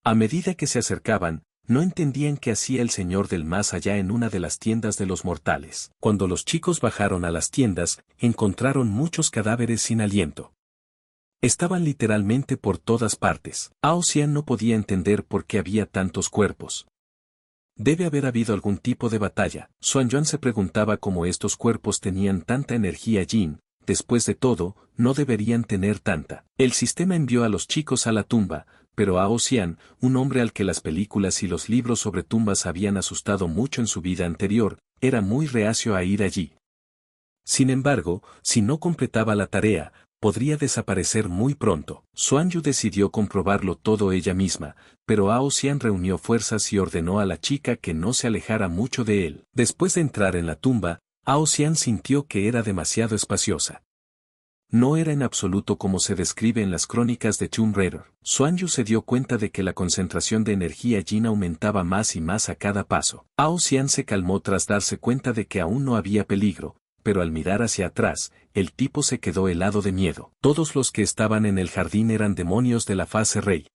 A medida que se acercaban, no entendían qué hacía el señor del más allá en una de las tiendas de los mortales. Cuando los chicos bajaron a las tiendas, encontraron muchos cadáveres sin aliento. Estaban literalmente por todas partes. Ao Xian no podía entender por qué había tantos cuerpos. Debe haber habido algún tipo de batalla. Xuanyuan se preguntaba cómo estos cuerpos tenían tanta energía yin. Después de todo, no deberían tener tanta. El sistema envió a los chicos a la tumba, pero Ao Xian, un hombre al que las películas y los libros sobre tumbas habían asustado mucho en su vida anterior, era muy reacio a ir allí. Sin embargo, si no completaba la tarea, podría desaparecer muy pronto. Xuanyu decidió comprobarlo todo ella misma, pero Ao Xian reunió fuerzas y ordenó a la chica que no se alejara mucho de él. Después de entrar en la tumba, Ao Xian sintió que era demasiado espaciosa. No era en absoluto como se describe en las crónicas de Tomb Raider. Xuanyu se dio cuenta de que la concentración de energía yin aumentaba más y más a cada paso. Ao Xian se calmó tras darse cuenta de que aún no había peligro, pero al mirar hacia atrás, el tipo se quedó helado de miedo. Todos los que estaban en el jardín eran demonios de la fase rey.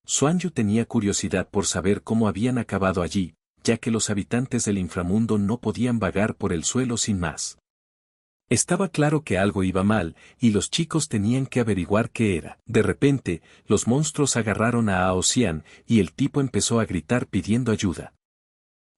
Xuanyu tenía curiosidad por saber cómo habían acabado allí, ya que los habitantes del inframundo no podían vagar por el suelo sin más. Estaba claro que algo iba mal, y los chicos tenían que averiguar qué era. De repente, los monstruos agarraron a Ao Xian, y el tipo empezó a gritar pidiendo ayuda.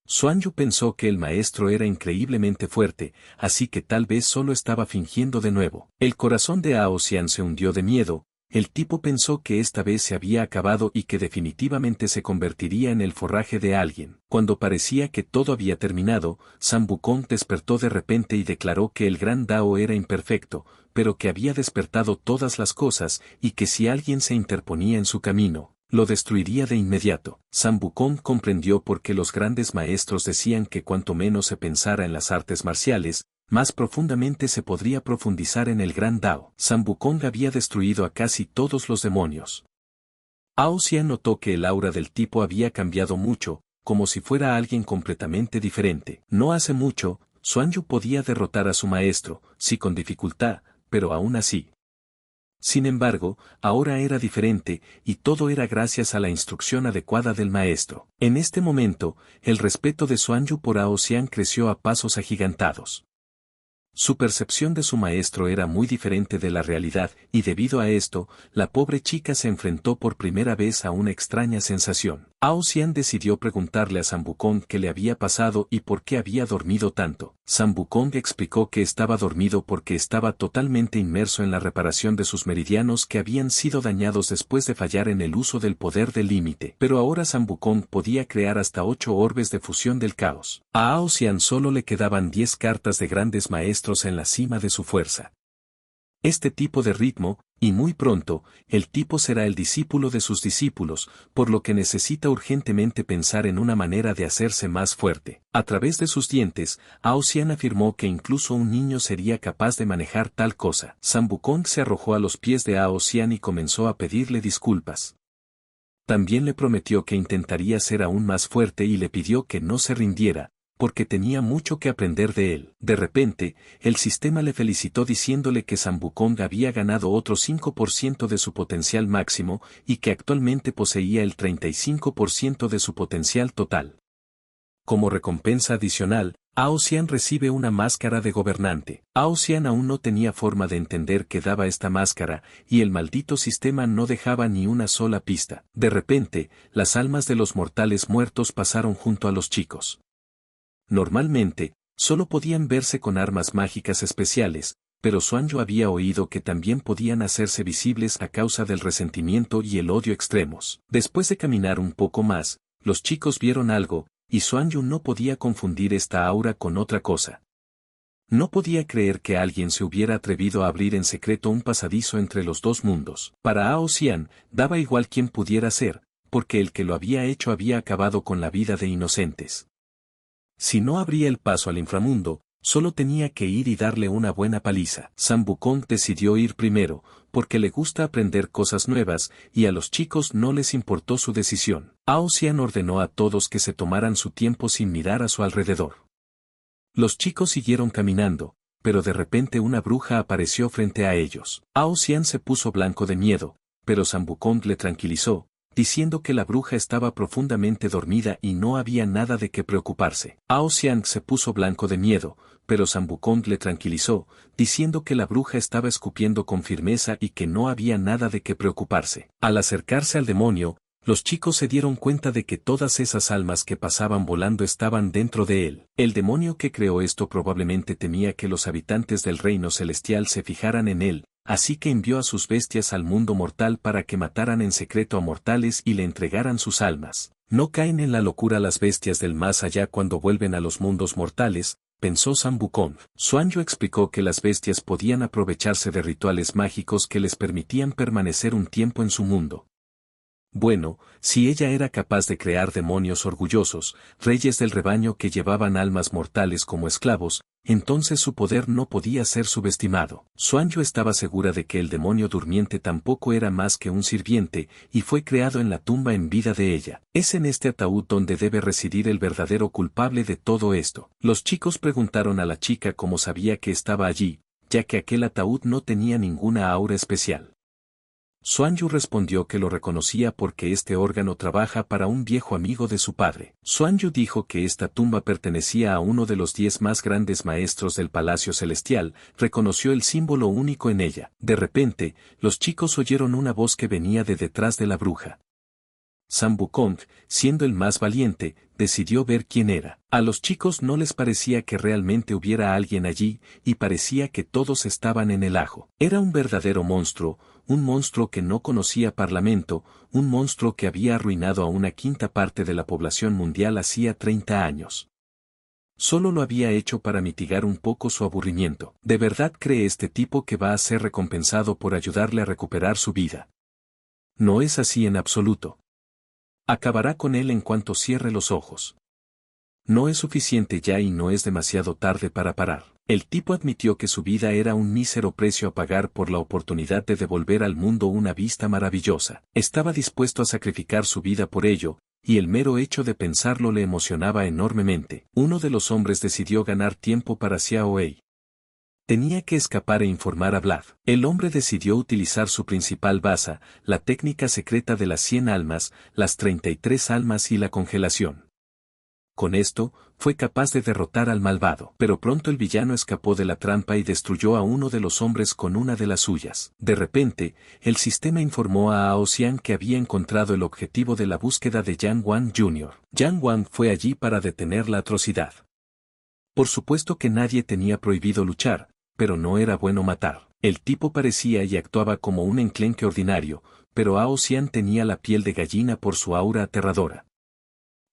Xuanyu pensó que el maestro era increíblemente fuerte, así que tal vez solo estaba fingiendo de nuevo. El corazón de Ao Xian se hundió de miedo. El tipo pensó que esta vez se había acabado y que definitivamente se convertiría en el forraje de alguien. Cuando parecía que todo había terminado, San Wukong despertó de repente y declaró que el gran Dao era imperfecto, pero que había despertado todas las cosas y que si alguien se interponía en su camino, lo destruiría de inmediato. San Wukong comprendió por qué los grandes maestros decían que cuanto menos se pensara en las artes marciales, más profundamente se podría profundizar en el gran Dao. San Wukong había destruido a casi todos los demonios. Hao Xian notó que el aura del tipo había cambiado mucho, como si fuera alguien completamente diferente. No hace mucho, Xuanyu podía derrotar a su maestro, sí con dificultad, pero aún así. Sin embargo, ahora era diferente, y todo era gracias a la instrucción adecuada del maestro. En este momento, el respeto de Xuanyu por Hao Xian creció a pasos agigantados. Su percepción de su maestro era muy diferente de la realidad, y debido a esto, la pobre chica se enfrentó por primera vez a una extraña sensación. Hao Xian decidió preguntarle a San Wukong qué le había pasado y por qué había dormido tanto. San Wukong explicó que estaba dormido porque estaba totalmente inmerso en la reparación de sus meridianos que habían sido dañados después de fallar en el uso del poder del límite. Pero ahora San Wukong podía crear hasta 8 orbes de fusión del caos. A Hao Xian solo le quedaban 10 cartas de grandes maestros en la cima de su fuerza. Este tipo de ritmo, y muy pronto, el tipo será el discípulo de sus discípulos, por lo que necesita urgentemente pensar en una manera de hacerse más fuerte. A través de sus dientes, Hao Xian afirmó que incluso un niño sería capaz de manejar tal cosa. San Wukong se arrojó a los pies de Hao Xian y comenzó a pedirle disculpas. También le prometió que intentaría ser aún más fuerte y le pidió que no se rindiera, porque tenía mucho que aprender de él. De repente, el sistema le felicitó diciéndole que San Wukong había ganado otro 5% de su potencial máximo y que actualmente poseía el 35% de su potencial total. Como recompensa adicional, Hao Xian recibe una máscara de gobernante. Hao Xian aún no tenía forma de entender qué daba esta máscara, y el maldito sistema no dejaba ni una sola pista. De repente, las almas de los mortales muertos pasaron junto a los chicos. Normalmente, solo podían verse con armas mágicas especiales, pero Xuanyu había oído que también podían hacerse visibles a causa del resentimiento y el odio extremos. Después de caminar un poco más, los chicos vieron algo, y Xuanyu no podía confundir esta aura con otra cosa. No podía creer que alguien se hubiera atrevido a abrir en secreto un pasadizo entre los dos mundos. Para Hao Xian, daba igual quién pudiera ser, porque el que lo había hecho había acabado con la vida de inocentes. Si no abría el paso al inframundo, solo tenía que ir y darle una buena paliza. San Wukong decidió ir primero, porque le gusta aprender cosas nuevas, y a los chicos no les importó su decisión. Hao Xian ordenó a todos que se tomaran su tiempo sin mirar a su alrededor. Los chicos siguieron caminando, pero de repente una bruja apareció frente a ellos. Hao Xian se puso blanco de miedo, pero San Wukong le tranquilizó, diciendo que la bruja estaba profundamente dormida y no había nada de qué preocuparse. Hao Xian se puso blanco de miedo, pero San Wukong le tranquilizó, diciendo que la bruja estaba escupiendo con firmeza y que no había nada de qué preocuparse. Al acercarse al demonio, los chicos se dieron cuenta de que todas esas almas que pasaban volando estaban dentro de él. El demonio que creó esto probablemente temía que los habitantes del reino celestial se fijaran en él, así que envió a sus bestias al mundo mortal para que mataran en secreto a mortales y le entregaran sus almas. No caen en la locura las bestias del más allá cuando vuelven a los mundos mortales, pensó San Wukong. Xuanyu explicó que las bestias podían aprovecharse de rituales mágicos que les permitían permanecer un tiempo en su mundo. Bueno, si ella era capaz de crear demonios orgullosos, reyes del rebaño que llevaban almas mortales como esclavos, entonces su poder no podía ser subestimado. Xuanyu estaba segura de que el demonio durmiente tampoco era más que un sirviente, y fue creado en la tumba en vida de ella. Es en este ataúd donde debe residir el verdadero culpable de todo esto. Los chicos preguntaron a la chica cómo sabía que estaba allí, ya que aquel ataúd no tenía ninguna aura especial. Xuanyu respondió que lo reconocía porque este órgano trabaja para un viejo amigo de su padre. Xuanyu dijo que esta tumba pertenecía a uno de los 10 más grandes maestros del Palacio Celestial, reconoció el símbolo único en ella. De repente, los chicos oyeron una voz que venía de detrás de la bruja. San Wukong, siendo el más valiente, decidió ver quién era. A los chicos no les parecía que realmente hubiera alguien allí, y parecía que todos estaban en el ajo. Era un verdadero monstruo, un monstruo que no conocía parlamento, un monstruo que había arruinado a una quinta parte de la población mundial hacía 30 años. Solo lo había hecho para mitigar un poco su aburrimiento. ¿De verdad cree este tipo que va a ser recompensado por ayudarle a recuperar su vida? No es así en absoluto. Acabará con él en cuanto cierre los ojos. No es suficiente ya y no es demasiado tarde para parar. El tipo admitió que su vida era un mísero precio a pagar por la oportunidad de devolver al mundo una vista maravillosa. Estaba dispuesto a sacrificar su vida por ello, y el mero hecho de pensarlo le emocionaba enormemente. Uno de los hombres decidió ganar tiempo para Xiao Wei. Tenía que escapar e informar a Vlad. El hombre decidió utilizar su principal baza, la técnica secreta de las 100 almas, las 33 almas y la congelación. Con esto, fue capaz de derrotar al malvado. Pero pronto el villano escapó de la trampa y destruyó a uno de los hombres con una de las suyas. De repente, el sistema informó a Ao Xian que había encontrado el objetivo de la búsqueda de Yang Wang Jr. Yang Wang fue allí para detener la atrocidad. Por supuesto que nadie tenía prohibido luchar, pero no era bueno matar. El tipo parecía y actuaba como un enclenque ordinario, pero Ao Xian tenía la piel de gallina por su aura aterradora.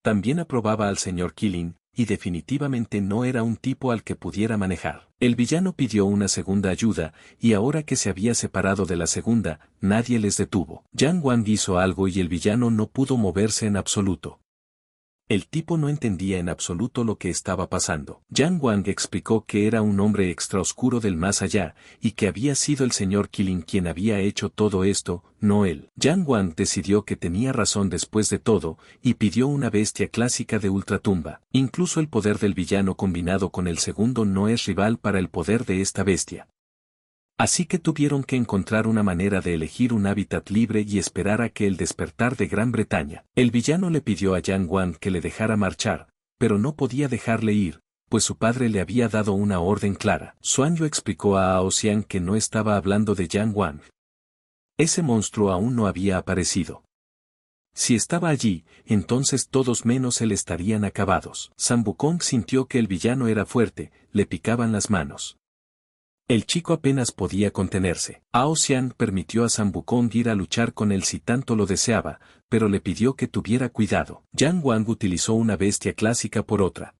También aprobaba al señor Killing, y definitivamente no era un tipo al que pudiera manejar. El villano pidió una segunda ayuda, y ahora que se había separado de la segunda, nadie les detuvo. Yang Wang hizo algo y el villano no pudo moverse en absoluto. El tipo no entendía en absoluto lo que estaba pasando. Yang Wang explicó que era un hombre extraoscuro del más allá, y que había sido el señor Killing quien había hecho todo esto, no él. Yang Wang decidió que tenía razón después de todo, y pidió una bestia clásica de ultratumba. Incluso el poder del villano combinado con el segundo no es rival para el poder de esta bestia. Así que tuvieron que encontrar una manera de elegir un hábitat libre y esperar a que el despertar de Gran Bretaña. El villano le pidió a Yang Wang que le dejara marchar, pero no podía dejarle ir, pues su padre le había dado una orden clara. Xuan Yu explicó a Ao Xian que no estaba hablando de Yang Wang. Ese monstruo aún no había aparecido. Si estaba allí, entonces todos menos él estarían acabados. San Wukong sintió que el villano era fuerte, le picaban las manos. El chico apenas podía contenerse. Ao Xian permitió a San Wukong ir a luchar con él si tanto lo deseaba, pero le pidió que tuviera cuidado. Yang Wang utilizó una bestia clásica por otra.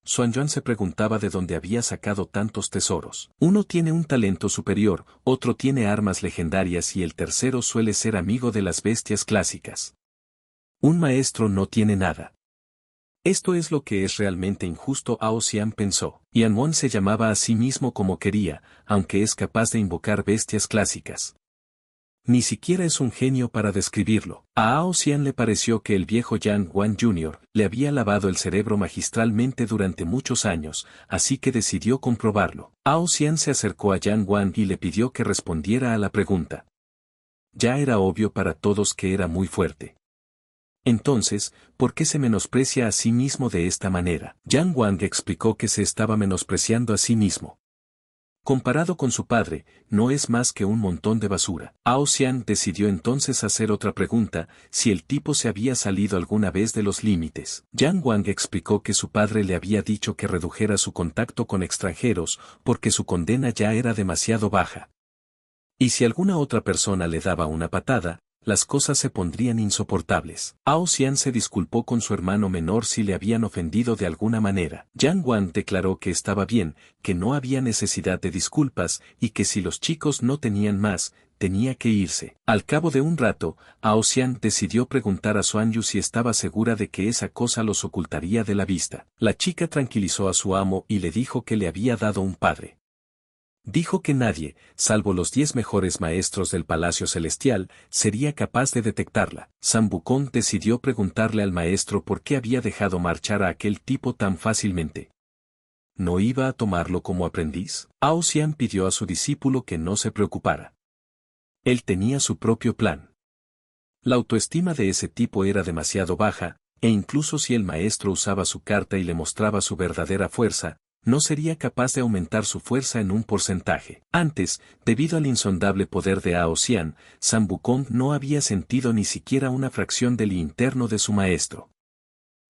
Xuan Yuan se preguntaba de dónde había sacado tantos tesoros. Uno tiene un talento superior, otro tiene armas legendarias y el tercero suele ser amigo de las bestias clásicas. Un maestro no tiene nada. Esto es lo que es realmente injusto, Ao Xian pensó. Yanmon se llamaba a sí mismo como quería, aunque es capaz de invocar bestias clásicas. Ni siquiera es un genio para describirlo. A Ao Xian le pareció que el viejo Yang Wang Jr. le había lavado el cerebro magistralmente durante muchos años, así que decidió comprobarlo. Ao Xian se acercó a Yang Wang y le pidió que respondiera a la pregunta. Ya era obvio para todos que era muy fuerte. Entonces, ¿por qué se menosprecia a sí mismo de esta manera? Yang Wang explicó que se estaba menospreciando a sí mismo. Comparado con su padre, no es más que un montón de basura. Ao Xian decidió entonces hacer otra pregunta, si el tipo se había salido alguna vez de los límites. Yang Wang explicó que su padre le había dicho que redujera su contacto con extranjeros, porque su condena ya era demasiado baja. Y si alguna otra persona le daba una patada, las cosas se pondrían insoportables. Ao Xian se disculpó con su hermano menor si le habían ofendido de alguna manera. Yang Wang declaró que estaba bien, que no había necesidad de disculpas, y que si los chicos no tenían más, tenía que irse. Al cabo de un rato, Ao Xian decidió preguntar a Xuan Yu si estaba segura de que esa cosa los ocultaría de la vista. La chica tranquilizó a su amo y le dijo que le había dado un padre. Dijo que nadie, salvo los 10 mejores maestros del Palacio Celestial, sería capaz de detectarla. San Wukong decidió preguntarle al maestro por qué había dejado marchar a aquel tipo tan fácilmente. ¿No iba a tomarlo como aprendiz? Ao Xian pidió a su discípulo que no se preocupara. Él tenía su propio plan. La autoestima de ese tipo era demasiado baja, e incluso si el maestro usaba su carta y le mostraba su verdadera fuerza, no sería capaz de aumentar su fuerza en un porcentaje. Antes, debido al insondable poder de Ao Xian, San Wukong no había sentido ni siquiera una fracción del interno de su maestro.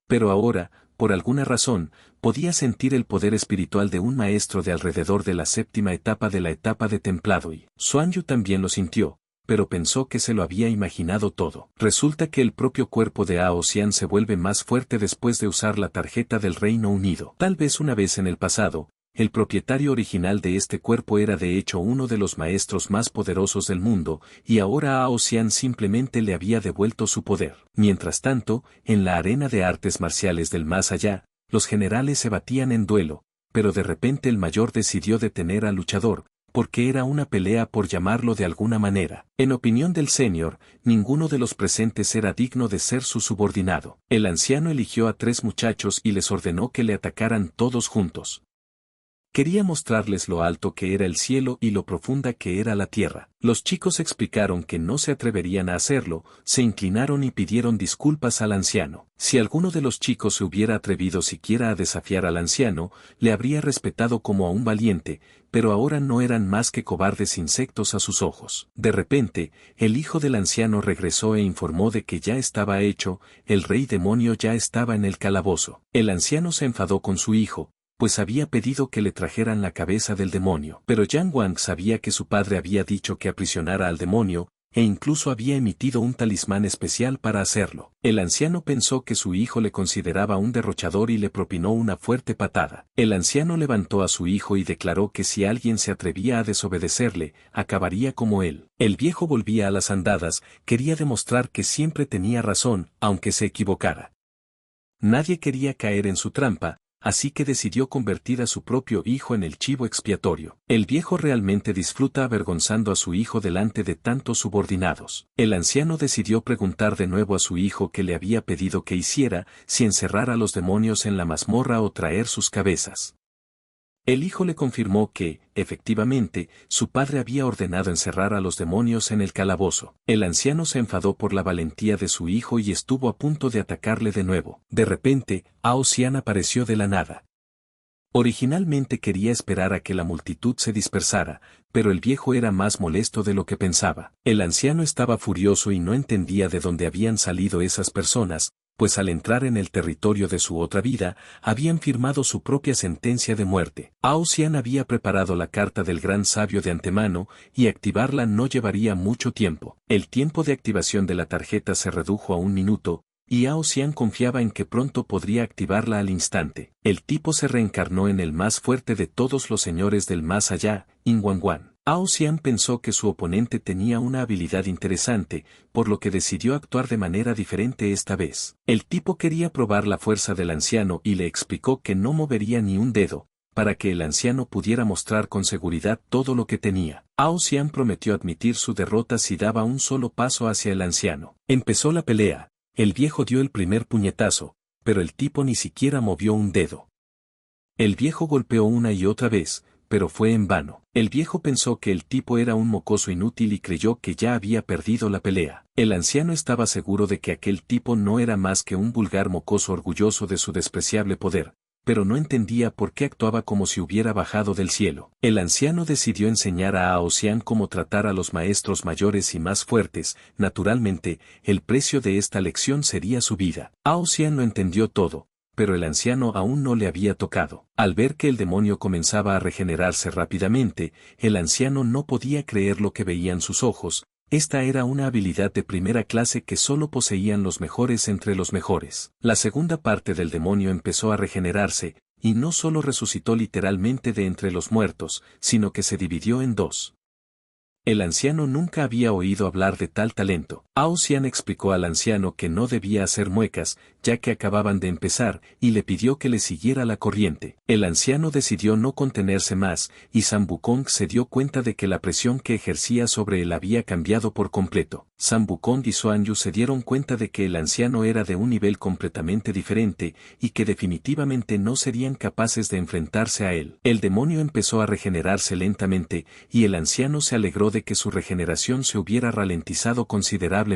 Pero ahora, por alguna razón, podía sentir el poder espiritual de un maestro de alrededor de la 7ª etapa de la etapa de templado y Xuan Yu también lo sintió, pero pensó que se lo había imaginado todo. Resulta que el propio cuerpo de Ao Xian se vuelve más fuerte después de usar la tarjeta del Reino Unido. Tal vez una vez en el pasado, el propietario original de este cuerpo era de hecho uno de los maestros más poderosos del mundo, y ahora Ao Xian simplemente le había devuelto su poder. Mientras tanto, en la arena de artes marciales del más allá, los generales se batían en duelo, pero de repente el mayor decidió detener al luchador, porque era una pelea por llamarlo de alguna manera. En opinión del senior, ninguno de los presentes era digno de ser su subordinado. El anciano eligió a 3 muchachos y les ordenó que le atacaran todos juntos. Quería mostrarles lo alto que era el cielo y lo profunda que era la tierra. Los chicos explicaron que no se atreverían a hacerlo, se inclinaron y pidieron disculpas al anciano. Si alguno de los chicos se hubiera atrevido siquiera a desafiar al anciano, le habría respetado como a un valiente, pero ahora no eran más que cobardes insectos a sus ojos. De repente, el hijo del anciano regresó e informó de que ya estaba hecho, el rey demonio ya estaba en el calabozo. El anciano se enfadó con su hijo, pues había pedido que le trajeran la cabeza del demonio. Pero Yang Wang sabía que su padre había dicho que aprisionara al demonio, e incluso había emitido un talismán especial para hacerlo. El anciano pensó que su hijo le consideraba un derrochador y le propinó una fuerte patada. El anciano levantó a su hijo y declaró que si alguien se atrevía a desobedecerle, acabaría como él. El viejo volvía a las andadas, quería demostrar que siempre tenía razón, aunque se equivocara. Nadie quería caer en su trampa, así que decidió convertir a su propio hijo en el chivo expiatorio. El viejo realmente disfruta avergonzando a su hijo delante de tantos subordinados. El anciano decidió preguntar de nuevo a su hijo qué le había pedido que hiciera, si encerrar a los demonios en la mazmorra o traer sus cabezas. El hijo le confirmó que, efectivamente, su padre había ordenado encerrar a los demonios en el calabozo. El anciano se enfadó por la valentía de su hijo y estuvo a punto de atacarle de nuevo. De repente, Ao Xian apareció de la nada. Originalmente quería esperar a que la multitud se dispersara, pero el viejo era más molesto de lo que pensaba. El anciano estaba furioso y no entendía de dónde habían salido esas personas, pues al entrar en el territorio de su otra vida, habían firmado su propia sentencia de muerte. Ao Xian había preparado la carta del gran sabio de antemano, y activarla no llevaría mucho tiempo. El tiempo de activación de la tarjeta se redujo a 1 minuto, y Ao Xian confiaba en que pronto podría activarla al instante. El tipo se reencarnó en el más fuerte de todos los señores del más allá, In Wan Wan. Ao Xian pensó que su oponente tenía una habilidad interesante, por lo que decidió actuar de manera diferente esta vez. El tipo quería probar la fuerza del anciano y le explicó que no movería ni un dedo, para que el anciano pudiera mostrar con seguridad todo lo que tenía. Ao Xian prometió admitir su derrota si daba un solo paso hacia el anciano. Empezó la pelea, el viejo dio el primer puñetazo, pero el tipo ni siquiera movió un dedo. El viejo golpeó una y otra vez, pero fue en vano. El viejo pensó que el tipo era un mocoso inútil y creyó que ya había perdido la pelea. El anciano estaba seguro de que aquel tipo no era más que un vulgar mocoso orgulloso de su despreciable poder, pero no entendía por qué actuaba como si hubiera bajado del cielo. El anciano decidió enseñar a Ao Xian cómo tratar a los maestros mayores y más fuertes. Naturalmente, el precio de esta lección sería su vida. Ao Xian lo entendió todo, pero el anciano aún no le había tocado. Al ver que el demonio comenzaba a regenerarse rápidamente, el anciano no podía creer lo que veían sus ojos. Esta era una habilidad de primera clase que solo poseían los mejores entre los mejores. La segunda parte del demonio empezó a regenerarse, y no solo resucitó literalmente de entre los muertos, sino que se dividió en 2. El anciano nunca había oído hablar de tal talento. Ao Xian explicó al anciano que no debía hacer muecas, ya que acababan de empezar, y le pidió que le siguiera la corriente. El anciano decidió no contenerse más, y Sam Wukong se dio cuenta de que la presión que ejercía sobre él había cambiado por completo. Sam Wukong y Xuan Yu se dieron cuenta de que el anciano era de un nivel completamente diferente, y que definitivamente no serían capaces de enfrentarse a él. El demonio empezó a regenerarse lentamente, y el anciano se alegró de que su regeneración se hubiera ralentizado considerablemente.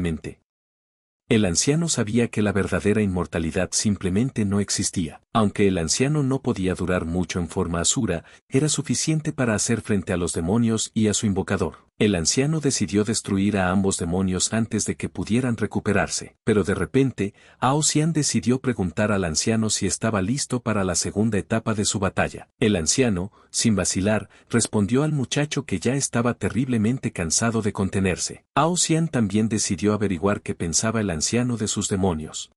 El anciano sabía que la verdadera inmortalidad simplemente no existía. Aunque el anciano no podía durar mucho en forma asura, era suficiente para hacer frente a los demonios y a su invocador. El anciano decidió destruir a ambos demonios antes de que pudieran recuperarse. Pero de repente, Ao Xian decidió preguntar al anciano si estaba listo para la segunda etapa de su batalla. El anciano, sin vacilar, respondió al muchacho que ya estaba terriblemente cansado de contenerse. Ao Xian también decidió averiguar qué pensaba el anciano de sus demonios.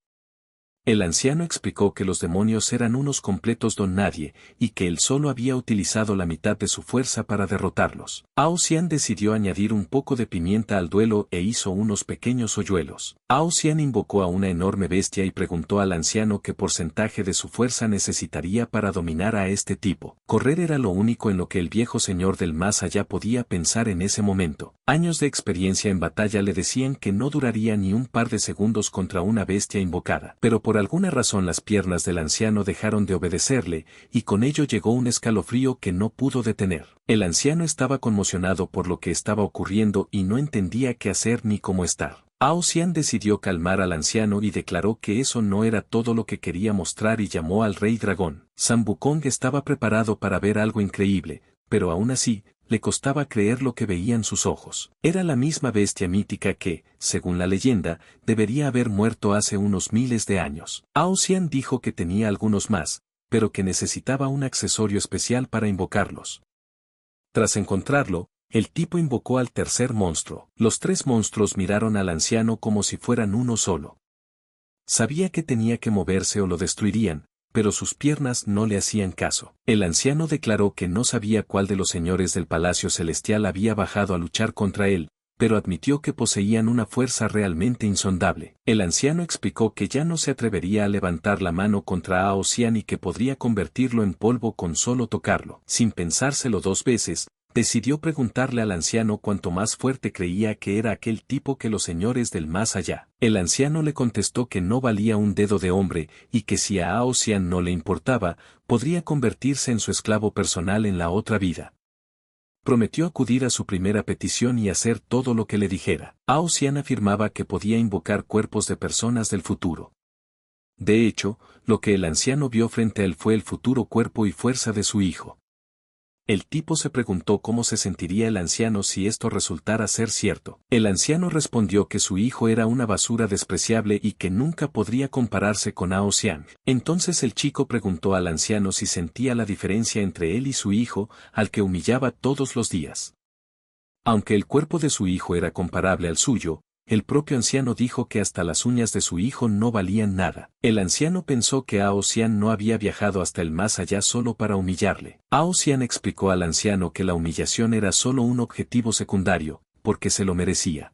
El anciano explicó que los demonios eran unos completos don nadie, y que él solo había utilizado la mitad de su fuerza para derrotarlos. Ao Xian decidió añadir un poco de pimienta al duelo e hizo unos pequeños hoyuelos. Ao Xian invocó a una enorme bestia y preguntó al anciano qué porcentaje de su fuerza necesitaría para dominar a este tipo. Correr era lo único en lo que el viejo señor del más allá podía pensar en ese momento. Años de experiencia en batalla le decían que no duraría ni un par de segundos contra una bestia invocada. Pero por alguna razón las piernas del anciano dejaron de obedecerle, y con ello llegó un escalofrío que no pudo detener. El anciano estaba conmocionado por lo que estaba ocurriendo y no entendía qué hacer ni cómo estar. Ao Xian decidió calmar al anciano y declaró que eso no era todo lo que quería mostrar y llamó al rey dragón. San Wukong estaba preparado para ver algo increíble, pero aún así, le costaba creer lo que veían sus ojos. Era la misma bestia mítica que, según la leyenda, debería haber muerto hace unos miles de años. Ao Xian dijo que tenía algunos más, pero que necesitaba un accesorio especial para invocarlos. Tras encontrarlo, el tipo invocó al tercer monstruo. Los tres monstruos miraron al anciano como si fueran uno solo. Sabía que tenía que moverse o lo destruirían, pero sus piernas no le hacían caso. El anciano declaró que no sabía cuál de los señores del Palacio Celestial había bajado a luchar contra él, pero admitió que poseían una fuerza realmente insondable. El anciano explicó que ya no se atrevería a levantar la mano contra Ao Xian y que podría convertirlo en polvo con solo tocarlo. Sin pensárselo dos veces, decidió preguntarle al anciano cuánto más fuerte creía que era aquel tipo que los señores del más allá. El anciano le contestó que no valía un dedo de hombre y que si a Ao Xian no le importaba, podría convertirse en su esclavo personal en la otra vida. Prometió acudir a su primera petición y hacer todo lo que le dijera. Ao Xian afirmaba que podía invocar cuerpos de personas del futuro. De hecho, lo que el anciano vio frente a él fue el futuro cuerpo y fuerza de su hijo. El tipo se preguntó cómo se sentiría el anciano si esto resultara ser cierto. El anciano respondió que su hijo era una basura despreciable y que nunca podría compararse con Ao Xian. Entonces el chico preguntó al anciano si sentía la diferencia entre él y su hijo, al que humillaba todos los días. Aunque el cuerpo de su hijo era comparable al suyo, el propio anciano dijo que hasta las uñas de su hijo no valían nada. El anciano pensó que Ao Xian no había viajado hasta el más allá solo para humillarle. Ao Xian explicó al anciano que la humillación era solo un objetivo secundario, porque se lo merecía.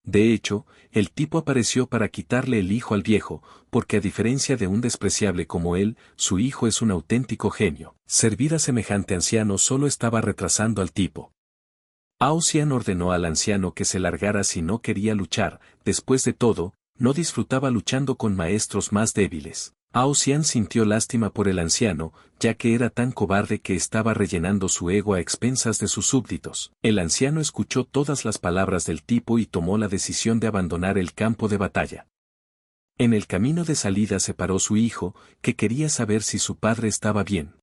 De hecho, el tipo apareció para quitarle el hijo al viejo, porque a diferencia de un despreciable como él, su hijo es un auténtico genio. Servir a semejante anciano solo estaba retrasando al tipo. Ao Xian ordenó al anciano que se largara si no quería luchar. Después de todo, no disfrutaba luchando con maestros más débiles. Ao Xian sintió lástima por el anciano, ya que era tan cobarde que estaba rellenando su ego a expensas de sus súbditos. El anciano escuchó todas las palabras del tipo y tomó la decisión de abandonar el campo de batalla. En el camino de salida se paró su hijo, que quería saber si su padre estaba bien.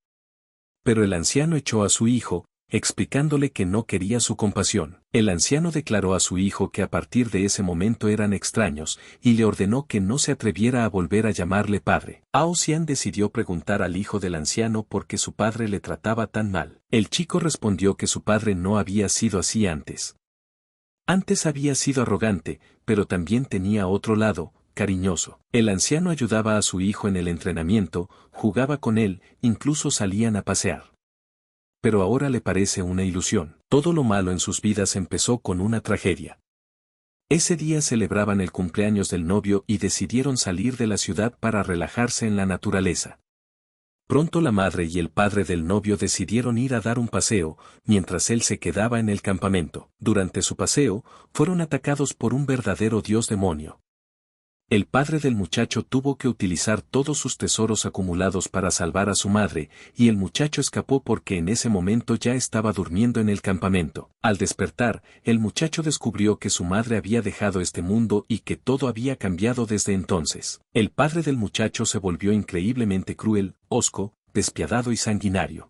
Pero el anciano echó a su hijo, explicándole que no quería su compasión. El anciano declaró a su hijo que a partir de ese momento eran extraños, y le ordenó que no se atreviera a volver a llamarle padre. Ao Xian decidió preguntar al hijo del anciano por qué su padre le trataba tan mal. El chico respondió que su padre no había sido así antes. Antes había sido arrogante, pero también tenía otro lado, cariñoso. El anciano ayudaba a su hijo en el entrenamiento, jugaba con él, incluso salían a pasear. Pero ahora le parece una ilusión. Todo lo malo en sus vidas empezó con una tragedia. Ese día celebraban el cumpleaños del novio y decidieron salir de la ciudad para relajarse en la naturaleza. Pronto la madre y el padre del novio decidieron ir a dar un paseo, mientras él se quedaba en el campamento. Durante su paseo, fueron atacados por un verdadero dios demonio. El padre del muchacho tuvo que utilizar todos sus tesoros acumulados para salvar a su madre, y el muchacho escapó porque en ese momento ya estaba durmiendo en el campamento. Al despertar, el muchacho descubrió que su madre había dejado este mundo y que todo había cambiado desde entonces. El padre del muchacho se volvió increíblemente cruel, hosco, despiadado y sanguinario.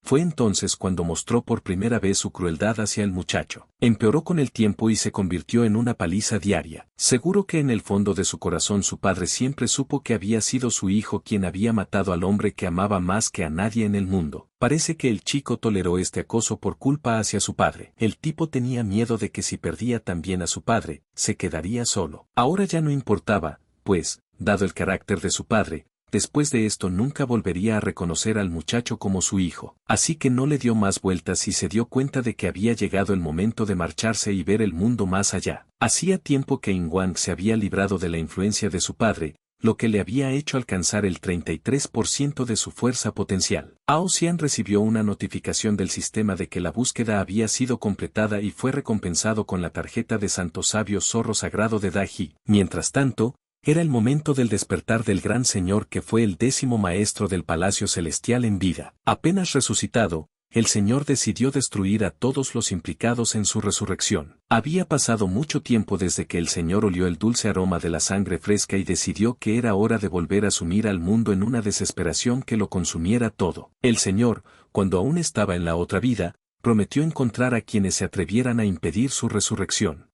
Fue entonces cuando mostró por primera vez su crueldad hacia el muchacho. Empeoró con el tiempo y se convirtió en una paliza diaria. Seguro que en el fondo de su corazón su padre siempre supo que había sido su hijo quien había matado al hombre que amaba más que a nadie en el mundo. Parece que el chico toleró este acoso por culpa hacia su padre. El tipo tenía miedo de que si perdía también a su padre, se quedaría solo. Ahora ya no importaba, pues, dado el carácter de su padre, después de esto nunca volvería a reconocer al muchacho como su hijo. Así que no le dio más vueltas y se dio cuenta de que había llegado el momento de marcharse y ver el mundo más allá. Hacía tiempo que Ingwang se había librado de la influencia de su padre, lo que le había hecho alcanzar el 33% de su fuerza potencial. Ao Xian recibió una notificación del sistema de que la búsqueda había sido completada y fue recompensado con la tarjeta de Santo Sabio Zorro Sagrado de Daji. Mientras tanto, era el momento del despertar del gran señor que fue el 10º maestro del Palacio Celestial en vida. Apenas resucitado, el señor decidió destruir a todos los implicados en su resurrección. Había pasado mucho tiempo desde que el señor olió el dulce aroma de la sangre fresca y decidió que era hora de volver a sumir al mundo en una desesperación que lo consumiera todo. El señor, cuando aún estaba en la otra vida, prometió encontrar a quienes se atrevieran a impedir su resurrección.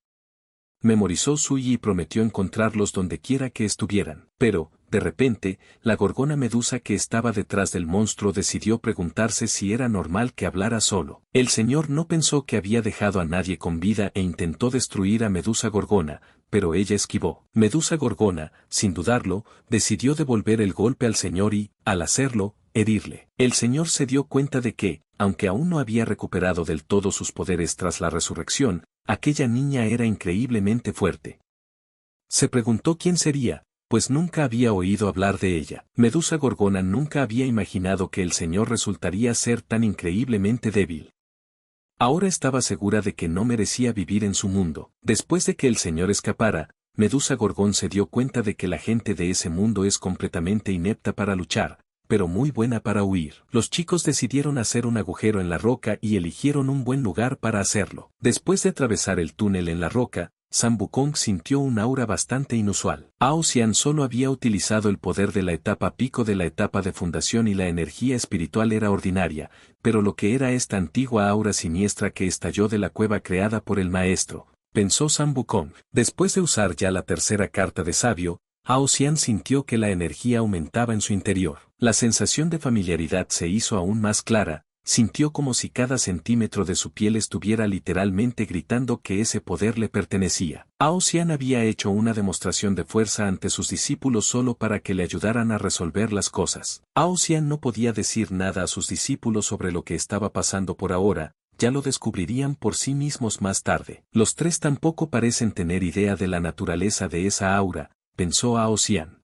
Memorizó Suyi y prometió encontrarlos donde quiera que estuvieran. Pero, de repente, la gorgona medusa que estaba detrás del monstruo decidió preguntarse si era normal que hablara solo. El señor no pensó que había dejado a nadie con vida e intentó destruir a Medusa Gorgona, pero ella esquivó. Medusa Gorgona, sin dudarlo, decidió devolver el golpe al señor y, al hacerlo, herirle. El señor se dio cuenta de que, aunque aún no había recuperado del todo sus poderes tras la resurrección, aquella niña era increíblemente fuerte. Se preguntó quién sería, pues nunca había oído hablar de ella. Medusa Gorgona nunca había imaginado que el señor resultaría ser tan increíblemente débil. Ahora estaba segura de que no merecía vivir en su mundo. Después de que el señor escapara, Medusa Gorgón se dio cuenta de que la gente de ese mundo es completamente inepta para luchar, pero muy buena para huir. Los chicos decidieron hacer un agujero en la roca y eligieron un buen lugar para hacerlo. Después de atravesar el túnel en la roca, San Wukong sintió un aura bastante inusual. Ao Xian solo había utilizado el poder de la etapa pico de la etapa de fundación y la energía espiritual era ordinaria, pero lo que era esta antigua aura siniestra que estalló de la cueva creada por el maestro, pensó San Wukong. Después de usar ya la tercera carta de sabio, Ao Xian sintió que la energía aumentaba en su interior. La sensación de familiaridad se hizo aún más clara, sintió como si cada centímetro de su piel estuviera literalmente gritando que ese poder le pertenecía. Ao Xian había hecho una demostración de fuerza ante sus discípulos solo para que le ayudaran a resolver las cosas. Ao Xian no podía decir nada a sus discípulos sobre lo que estaba pasando por ahora, ya lo descubrirían por sí mismos más tarde. Los tres tampoco parecen tener idea de la naturaleza de esa aura, pensó Ao Xian.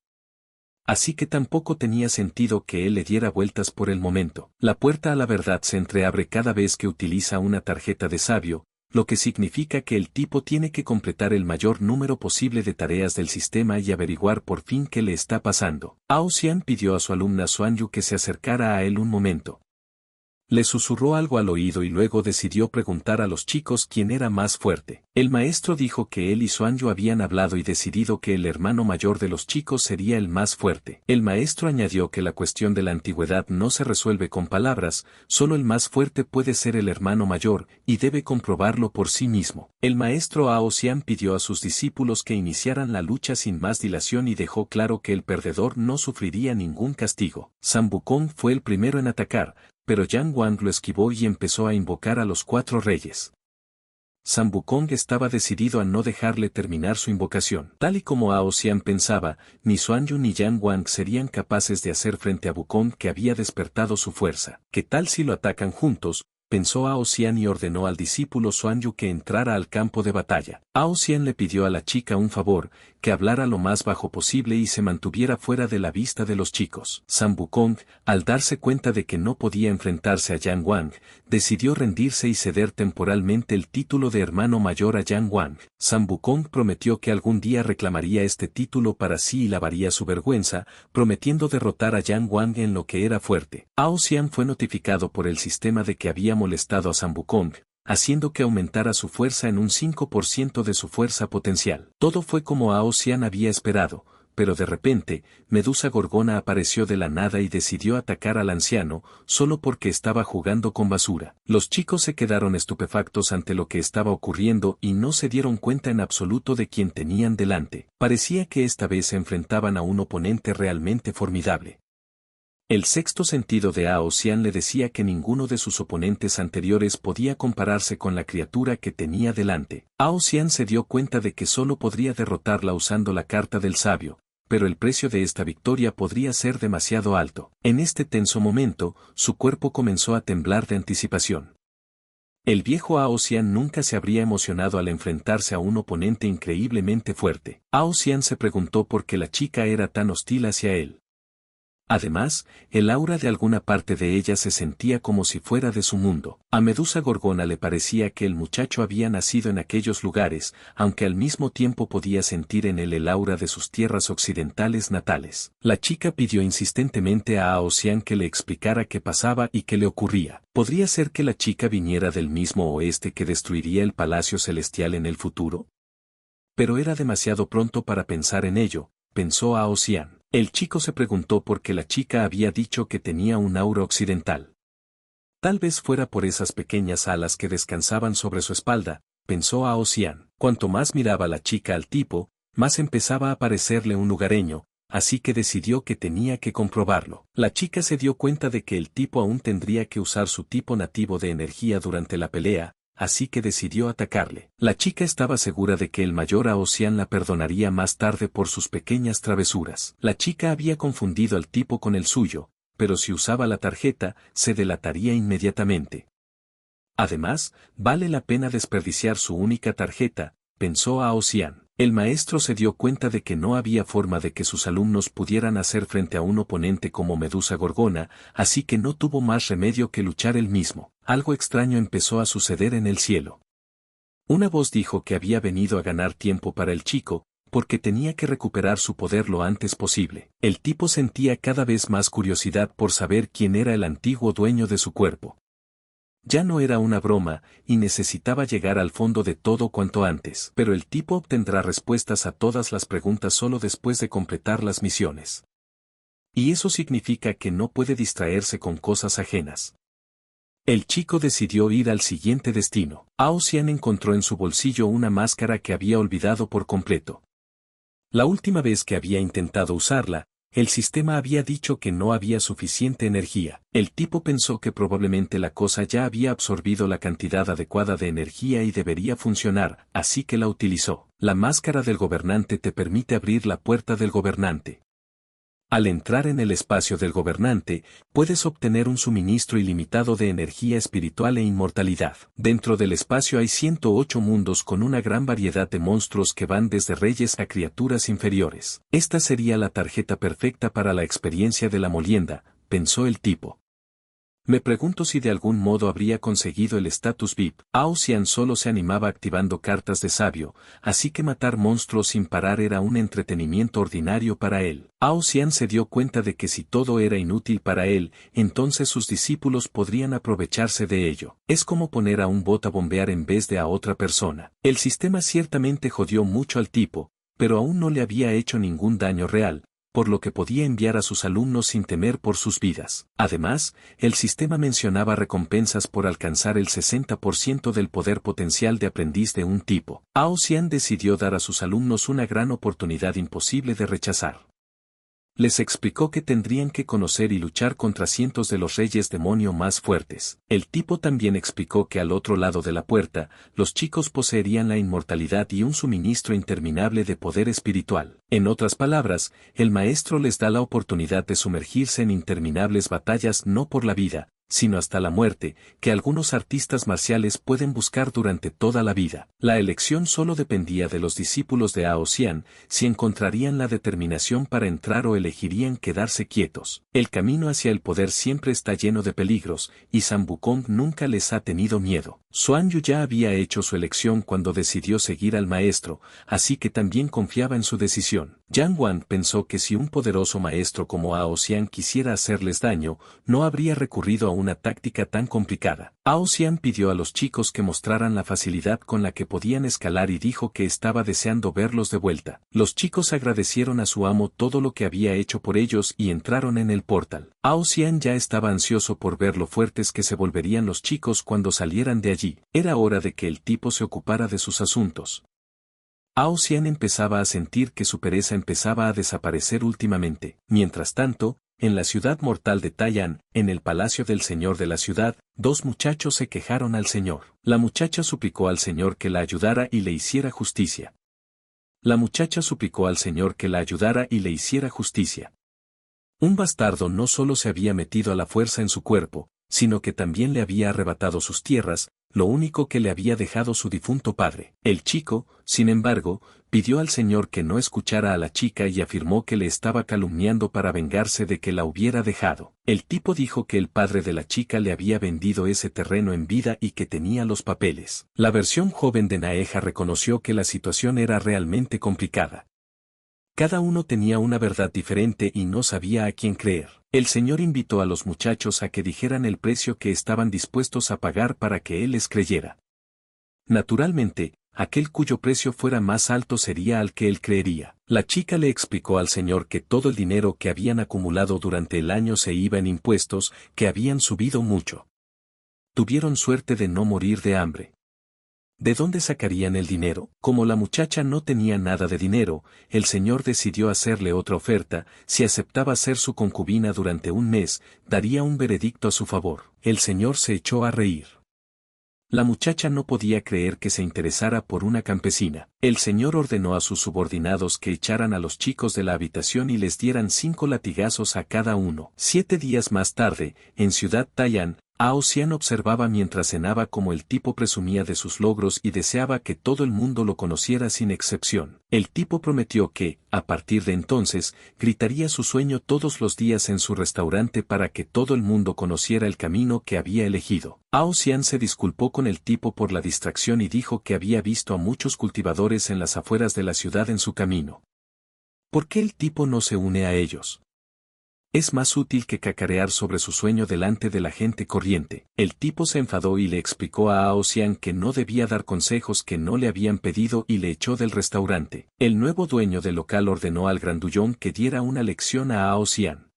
Así que tampoco tenía sentido que él le diera vueltas por el momento. La puerta a la verdad se entreabre cada vez que utiliza una tarjeta de sabio, lo que significa que el tipo tiene que completar el mayor número posible de tareas del sistema y averiguar por fin qué le está pasando. Ao Xian pidió a su alumna Xuanyu que se acercara a él un momento. Le susurró algo al oído y luego decidió preguntar a los chicos quién era más fuerte. El maestro dijo que él y Xuanyu habían hablado y decidido que el hermano mayor de los chicos sería el más fuerte. El maestro añadió que la cuestión de la antigüedad no se resuelve con palabras, solo el más fuerte puede ser el hermano mayor, y debe comprobarlo por sí mismo. El maestro Ao Xian pidió a sus discípulos que iniciaran la lucha sin más dilación y dejó claro que el perdedor no sufriría ningún castigo. San Wukong fue el primero en atacar, pero Yang Wang lo esquivó y empezó a invocar a los 4 reyes. San Wukong estaba decidido a no dejarle terminar su invocación. Tal y como Ao Xian pensaba, ni Xuanyu ni Yang Wang serían capaces de hacer frente a Wukong que había despertado su fuerza. ¿Qué tal si lo atacan juntos?, pensó Ao Xian y ordenó al discípulo Xuanyu que entrara al campo de batalla. Ao Xian le pidió a la chica un favor, que hablara lo más bajo posible y se mantuviera fuera de la vista de los chicos. San Wukong, al darse cuenta de que no podía enfrentarse a Yang Wang, decidió rendirse y ceder temporalmente el título de hermano mayor a Yang Wang. San Wukong prometió que algún día reclamaría este título para sí y lavaría su vergüenza, prometiendo derrotar a Yang Wang en lo que era fuerte. Ao Xian fue notificado por el sistema de que había molestado a San Wukong, haciendo que aumentara su fuerza en un 5% de su fuerza potencial. Todo fue como Ao Xian había esperado, pero de repente, Medusa Gorgona apareció de la nada y decidió atacar al anciano, solo porque estaba jugando con basura. Los chicos se quedaron estupefactos ante lo que estaba ocurriendo y no se dieron cuenta en absoluto de quién tenían delante. Parecía que esta vez se enfrentaban a un oponente realmente formidable. El sexto sentido de Ao Xian le decía que ninguno de sus oponentes anteriores podía compararse con la criatura que tenía delante. Ao Xian se dio cuenta de que solo podría derrotarla usando la carta del sabio, pero el precio de esta victoria podría ser demasiado alto. En este tenso momento, su cuerpo comenzó a temblar de anticipación. El viejo Ao Xian nunca se habría emocionado al enfrentarse a un oponente increíblemente fuerte. Ao Xian se preguntó por qué la chica era tan hostil hacia él. Además, el aura de alguna parte de ella se sentía como si fuera de su mundo. A Medusa Gorgona le parecía que el muchacho había nacido en aquellos lugares, aunque al mismo tiempo podía sentir en él el aura de sus tierras occidentales natales. La chica pidió insistentemente a Ao Xian que le explicara qué pasaba y qué le ocurría. ¿Podría ser que la chica viniera del mismo oeste que destruiría el Palacio Celestial en el futuro? Pero era demasiado pronto para pensar en ello, pensó Ao Xian. El chico se preguntó por qué la chica había dicho que tenía un aura occidental. Tal vez fuera por esas pequeñas alas que descansaban sobre su espalda, pensó Ao Xian. Cuanto más miraba la chica al tipo, más empezaba a parecerle un lugareño, así que decidió que tenía que comprobarlo. La chica se dio cuenta de que el tipo aún tendría que usar su tipo nativo de energía durante la pelea, así que decidió atacarle. La chica estaba segura de que el mayor Ao Xian la perdonaría más tarde por sus pequeñas travesuras. La chica había confundido al tipo con el suyo, pero si usaba la tarjeta, se delataría inmediatamente. Además, vale la pena desperdiciar su única tarjeta, pensó Ao Xian. El maestro se dio cuenta de que no había forma de que sus alumnos pudieran hacer frente a un oponente como Medusa Gorgona, así que no tuvo más remedio que luchar él mismo. Algo extraño empezó a suceder en el cielo. Una voz dijo que había venido a ganar tiempo para el chico, porque tenía que recuperar su poder lo antes posible. El tipo sentía cada vez más curiosidad por saber quién era el antiguo dueño de su cuerpo. Ya no era una broma, y necesitaba llegar al fondo de todo cuanto antes. Pero el tipo obtendrá respuestas a todas las preguntas solo después de completar las misiones. Y eso significa que no puede distraerse con cosas ajenas. El chico decidió ir al siguiente destino. Ao Xian encontró en su bolsillo una máscara que había olvidado por completo. La última vez que había intentado usarla, el sistema había dicho que no había suficiente energía. El tipo pensó que probablemente la cosa ya había absorbido la cantidad adecuada de energía y debería funcionar, así que la utilizó. La máscara del gobernante te permite abrir la puerta del gobernante. Al entrar en el espacio del gobernante, puedes obtener un suministro ilimitado de energía espiritual e inmortalidad. Dentro del espacio hay 108 mundos con una gran variedad de monstruos que van desde reyes a criaturas inferiores. Esta sería la tarjeta perfecta para la experiencia de la molienda, pensó el tipo. Me pregunto si de algún modo habría conseguido el estatus VIP. Ao Xian solo se animaba activando cartas de sabio, así que matar monstruos sin parar era un entretenimiento ordinario para él. Ao Xian se dio cuenta de que si todo era inútil para él, entonces sus discípulos podrían aprovecharse de ello. Es como poner a un bot a bombear en vez de a otra persona. El sistema ciertamente jodió mucho al tipo, pero aún no le había hecho ningún daño real, por lo que podía enviar a sus alumnos sin temer por sus vidas. Además, el sistema mencionaba recompensas por alcanzar el 60% del poder potencial de aprendiz de un tipo. Ao Xian decidió dar a sus alumnos una gran oportunidad imposible de rechazar. Les explicó que tendrían que conocer y luchar contra cientos de los reyes demonio más fuertes. El tipo también explicó que al otro lado de la puerta, los chicos poseerían la inmortalidad y un suministro interminable de poder espiritual. En otras palabras, el maestro les da la oportunidad de sumergirse en interminables batallas no por la vida, sino hasta la muerte, que algunos artistas marciales pueden buscar durante toda la vida. La elección solo dependía de los discípulos de Ao Xian, si encontrarían la determinación para entrar o elegirían quedarse quietos. El camino hacia el poder siempre está lleno de peligros, y San Wukong nunca les ha tenido miedo. Xuan Yu ya había hecho su elección cuando decidió seguir al maestro, así que también confiaba en su decisión. Yang Wan pensó que si un poderoso maestro como Ao Xian quisiera hacerles daño, no habría recurrido a una táctica tan complicada. Ao Xian pidió a los chicos que mostraran la facilidad con la que podían escalar y dijo que estaba deseando verlos de vuelta. Los chicos agradecieron a su amo todo lo que había hecho por ellos y entraron en el portal. Ao Xian ya estaba ansioso por ver lo fuertes que se volverían los chicos cuando salieran de allí. Era hora de que el tipo se ocupara de sus asuntos. Ao Xian empezaba a sentir que su pereza empezaba a desaparecer últimamente. Mientras tanto, en la ciudad mortal de Taiyan, en el palacio del señor de la ciudad, dos muchachos se quejaron al señor. La muchacha suplicó al señor que la ayudara y le hiciera justicia. La muchacha suplicó al Señor que la ayudara y le hiciera justicia. Un bastardo no solo se había metido a la fuerza en su cuerpo, sino que también le había arrebatado sus tierras, lo único que le había dejado su difunto padre. El chico, sin embargo, pidió al Señor que no escuchara a la chica y afirmó que le estaba calumniando para vengarse de que la hubiera dejado. El tipo dijo que el padre de la chica le había vendido ese terreno en vida y que tenía los papeles. La versión joven de Naeja reconoció que la situación era realmente complicada. Cada uno tenía una verdad diferente y no sabía a quién creer. El Señor invitó a los muchachos a que dijeran el precio que estaban dispuestos a pagar para que Él les creyera. Naturalmente, aquel cuyo precio fuera más alto sería al que él creería. La chica le explicó al Señor que todo el dinero que habían acumulado durante el año se iba en impuestos, que habían subido mucho. Tuvieron suerte de no morir de hambre. ¿De dónde sacarían el dinero? Como la muchacha no tenía nada de dinero, el Señor decidió hacerle otra oferta: si aceptaba ser su concubina durante un mes, daría un veredicto a su favor. El Señor se echó a reír. La muchacha no podía creer que se interesara por una campesina. El Señor ordenó a sus subordinados que echaran a los chicos de la habitación y les dieran 5 latigazos a cada uno. 7 días más tarde, en Ciudad Tayán, Aosian observaba mientras cenaba cómo el tipo presumía de sus logros y deseaba que todo el mundo lo conociera sin excepción. El tipo prometió que, a partir de entonces, gritaría su sueño todos los días en su restaurante para que todo el mundo conociera el camino que había elegido. Aosian se disculpó con el tipo por la distracción y dijo que había visto a muchos cultivadores en las afueras de la ciudad en su camino. ¿Por qué el tipo no se une a ellos? Es más útil que cacarear sobre su sueño delante de la gente corriente. El tipo se enfadó y le explicó a Aosian que no debía dar consejos que no le habían pedido y le echó del restaurante. El nuevo dueño del local ordenó al grandullón que diera una lección a Aosian.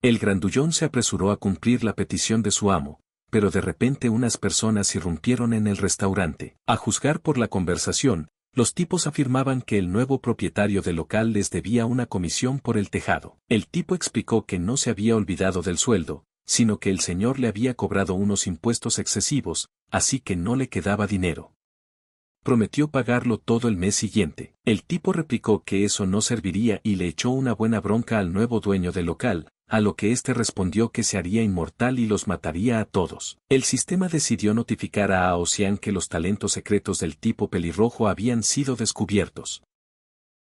El grandullón se apresuró a cumplir la petición de su amo, pero de repente unas personas irrumpieron en el restaurante. A juzgar por la conversación, los tipos afirmaban que el nuevo propietario del local les debía una comisión por el tejado. El tipo explicó que no se había olvidado del sueldo, sino que el señor le había cobrado unos impuestos excesivos, así que no le quedaba dinero. Prometió pagarlo todo el mes siguiente. El tipo replicó que eso no serviría y le echó una buena bronca al nuevo dueño del local, a lo que éste respondió que se haría inmortal y los mataría a todos. El sistema decidió notificar a Aosian que los talentos secretos del tipo pelirrojo habían sido descubiertos.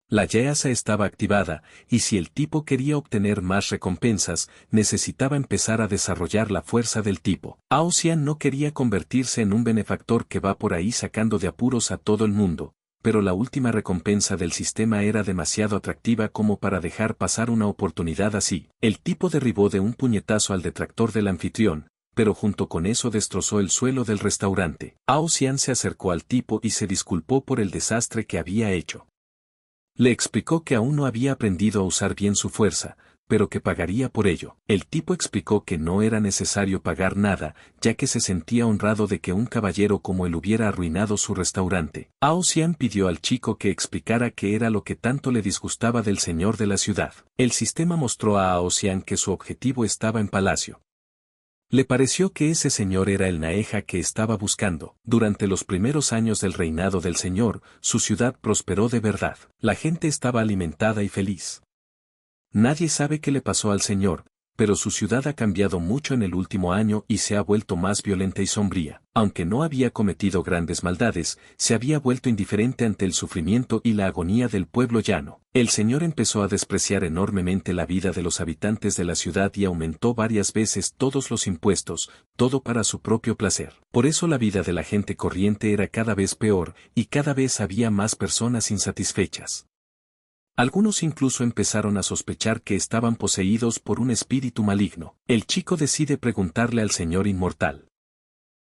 La YEASA estaba activada, y si el tipo quería obtener más recompensas, necesitaba empezar a desarrollar la fuerza del tipo. Aosian no quería convertirse en un benefactor que va por ahí sacando de apuros a todo el mundo, pero la última recompensa del sistema era demasiado atractiva como para dejar pasar una oportunidad así. El tipo derribó de un puñetazo al detractor del anfitrión, pero junto con eso destrozó el suelo del restaurante. Aosian se acercó al tipo y se disculpó por el desastre que había hecho. Le explicó que aún no había aprendido a usar bien su fuerza, pero que pagaría por ello. El tipo explicó que no era necesario pagar nada, ya que se sentía honrado de que un caballero como él hubiera arruinado su restaurante. Aosian pidió al chico que explicara qué era lo que tanto le disgustaba del señor de la ciudad. El sistema mostró a Aosian que su objetivo estaba en palacio. Le pareció que ese señor era el Naeja que estaba buscando. Durante los primeros años del reinado del señor, su ciudad prosperó de verdad. La gente estaba alimentada y feliz. Nadie sabe qué le pasó al señor, pero su ciudad ha cambiado mucho en el último año y se ha vuelto más violenta y sombría. Aunque no había cometido grandes maldades, se había vuelto indiferente ante el sufrimiento y la agonía del pueblo llano. El señor empezó a despreciar enormemente la vida de los habitantes de la ciudad y aumentó varias veces todos los impuestos, todo para su propio placer. Por eso la vida de la gente corriente era cada vez peor, y cada vez había más personas insatisfechas. Algunos incluso empezaron a sospechar que estaban poseídos por un espíritu maligno. El chico decide preguntarle al Señor inmortal.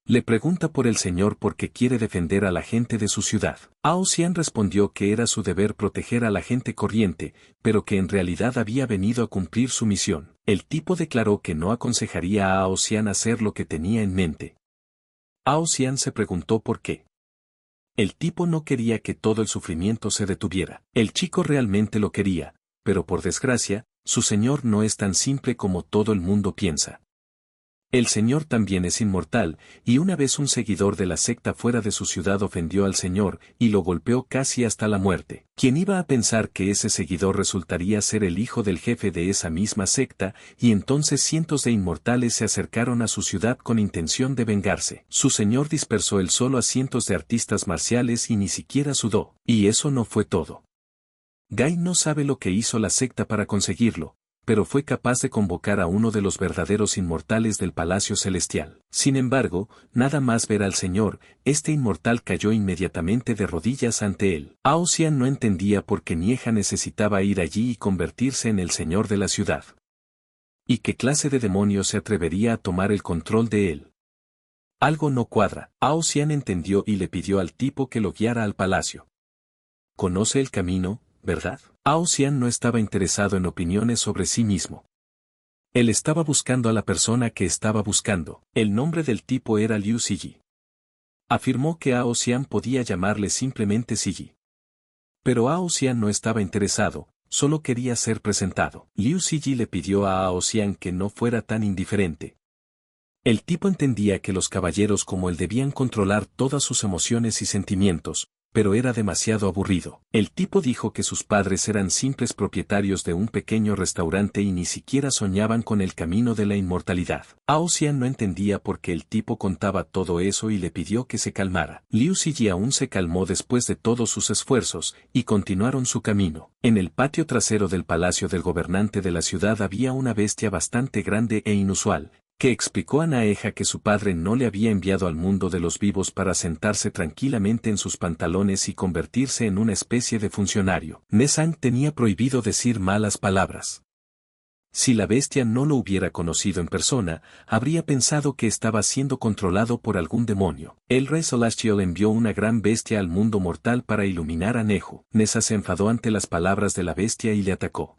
Le pregunta por el Señor porque quiere defender a la gente de su ciudad. Aosian respondió que era su deber proteger a la gente corriente, pero que en realidad había venido a cumplir su misión. El tipo declaró que no aconsejaría a Aosian hacer lo que tenía en mente. Aosian se preguntó por qué. El tipo no quería que todo el sufrimiento se detuviera. El chico realmente lo quería, pero por desgracia, su señor no es tan simple como todo el mundo piensa. El Señor también es inmortal, y una vez un seguidor de la secta fuera de su ciudad ofendió al Señor, y lo golpeó casi hasta la muerte. ¿Quién iba a pensar que ese seguidor resultaría ser el hijo del jefe de esa misma secta, y entonces cientos de inmortales se acercaron a su ciudad con intención de vengarse? Su Señor dispersó él solo a cientos de artistas marciales y ni siquiera sudó. Y eso no fue todo. Guy no sabe lo que hizo la secta para conseguirlo, pero fue capaz de convocar a uno de los verdaderos inmortales del Palacio Celestial. Sin embargo, nada más ver al Señor, este inmortal cayó inmediatamente de rodillas ante él. Aosian no entendía por qué Nieja necesitaba ir allí y convertirse en el Señor de la ciudad. ¿Y qué clase de demonio se atrevería a tomar el control de él? Algo no cuadra. Aosian entendió y le pidió al tipo que lo guiara al palacio. Conoce el camino, ¿verdad? Aosian no estaba interesado en opiniones sobre sí mismo. Él estaba buscando a la persona que estaba buscando. El nombre del tipo era Liu Siji. Afirmó que Aosian podía llamarle simplemente Siji. Pero Aosian no estaba interesado, solo quería ser presentado. Liu Siji le pidió a Aosian que no fuera tan indiferente. El tipo entendía que los caballeros como él debían controlar todas sus emociones y sentimientos, pero era demasiado aburrido. El tipo dijo que sus padres eran simples propietarios de un pequeño restaurante y ni siquiera soñaban con el camino de la inmortalidad. Aosian no entendía por qué el tipo contaba todo eso y le pidió que se calmara. Liu Siji aún se calmó después de todos sus esfuerzos, y continuaron su camino. En el patio trasero del palacio del gobernante de la ciudad había una bestia bastante grande e inusual, que explicó a Naeja que su padre no le había enviado al mundo de los vivos para sentarse tranquilamente en sus pantalones y convertirse en una especie de funcionario. Nesang tenía prohibido decir malas palabras. Si la bestia no lo hubiera conocido en persona, habría pensado que estaba siendo controlado por algún demonio. El rey Celestial envió una gran bestia al mundo mortal para iluminar a Neju. Nessa se enfadó ante las palabras de la bestia y le atacó.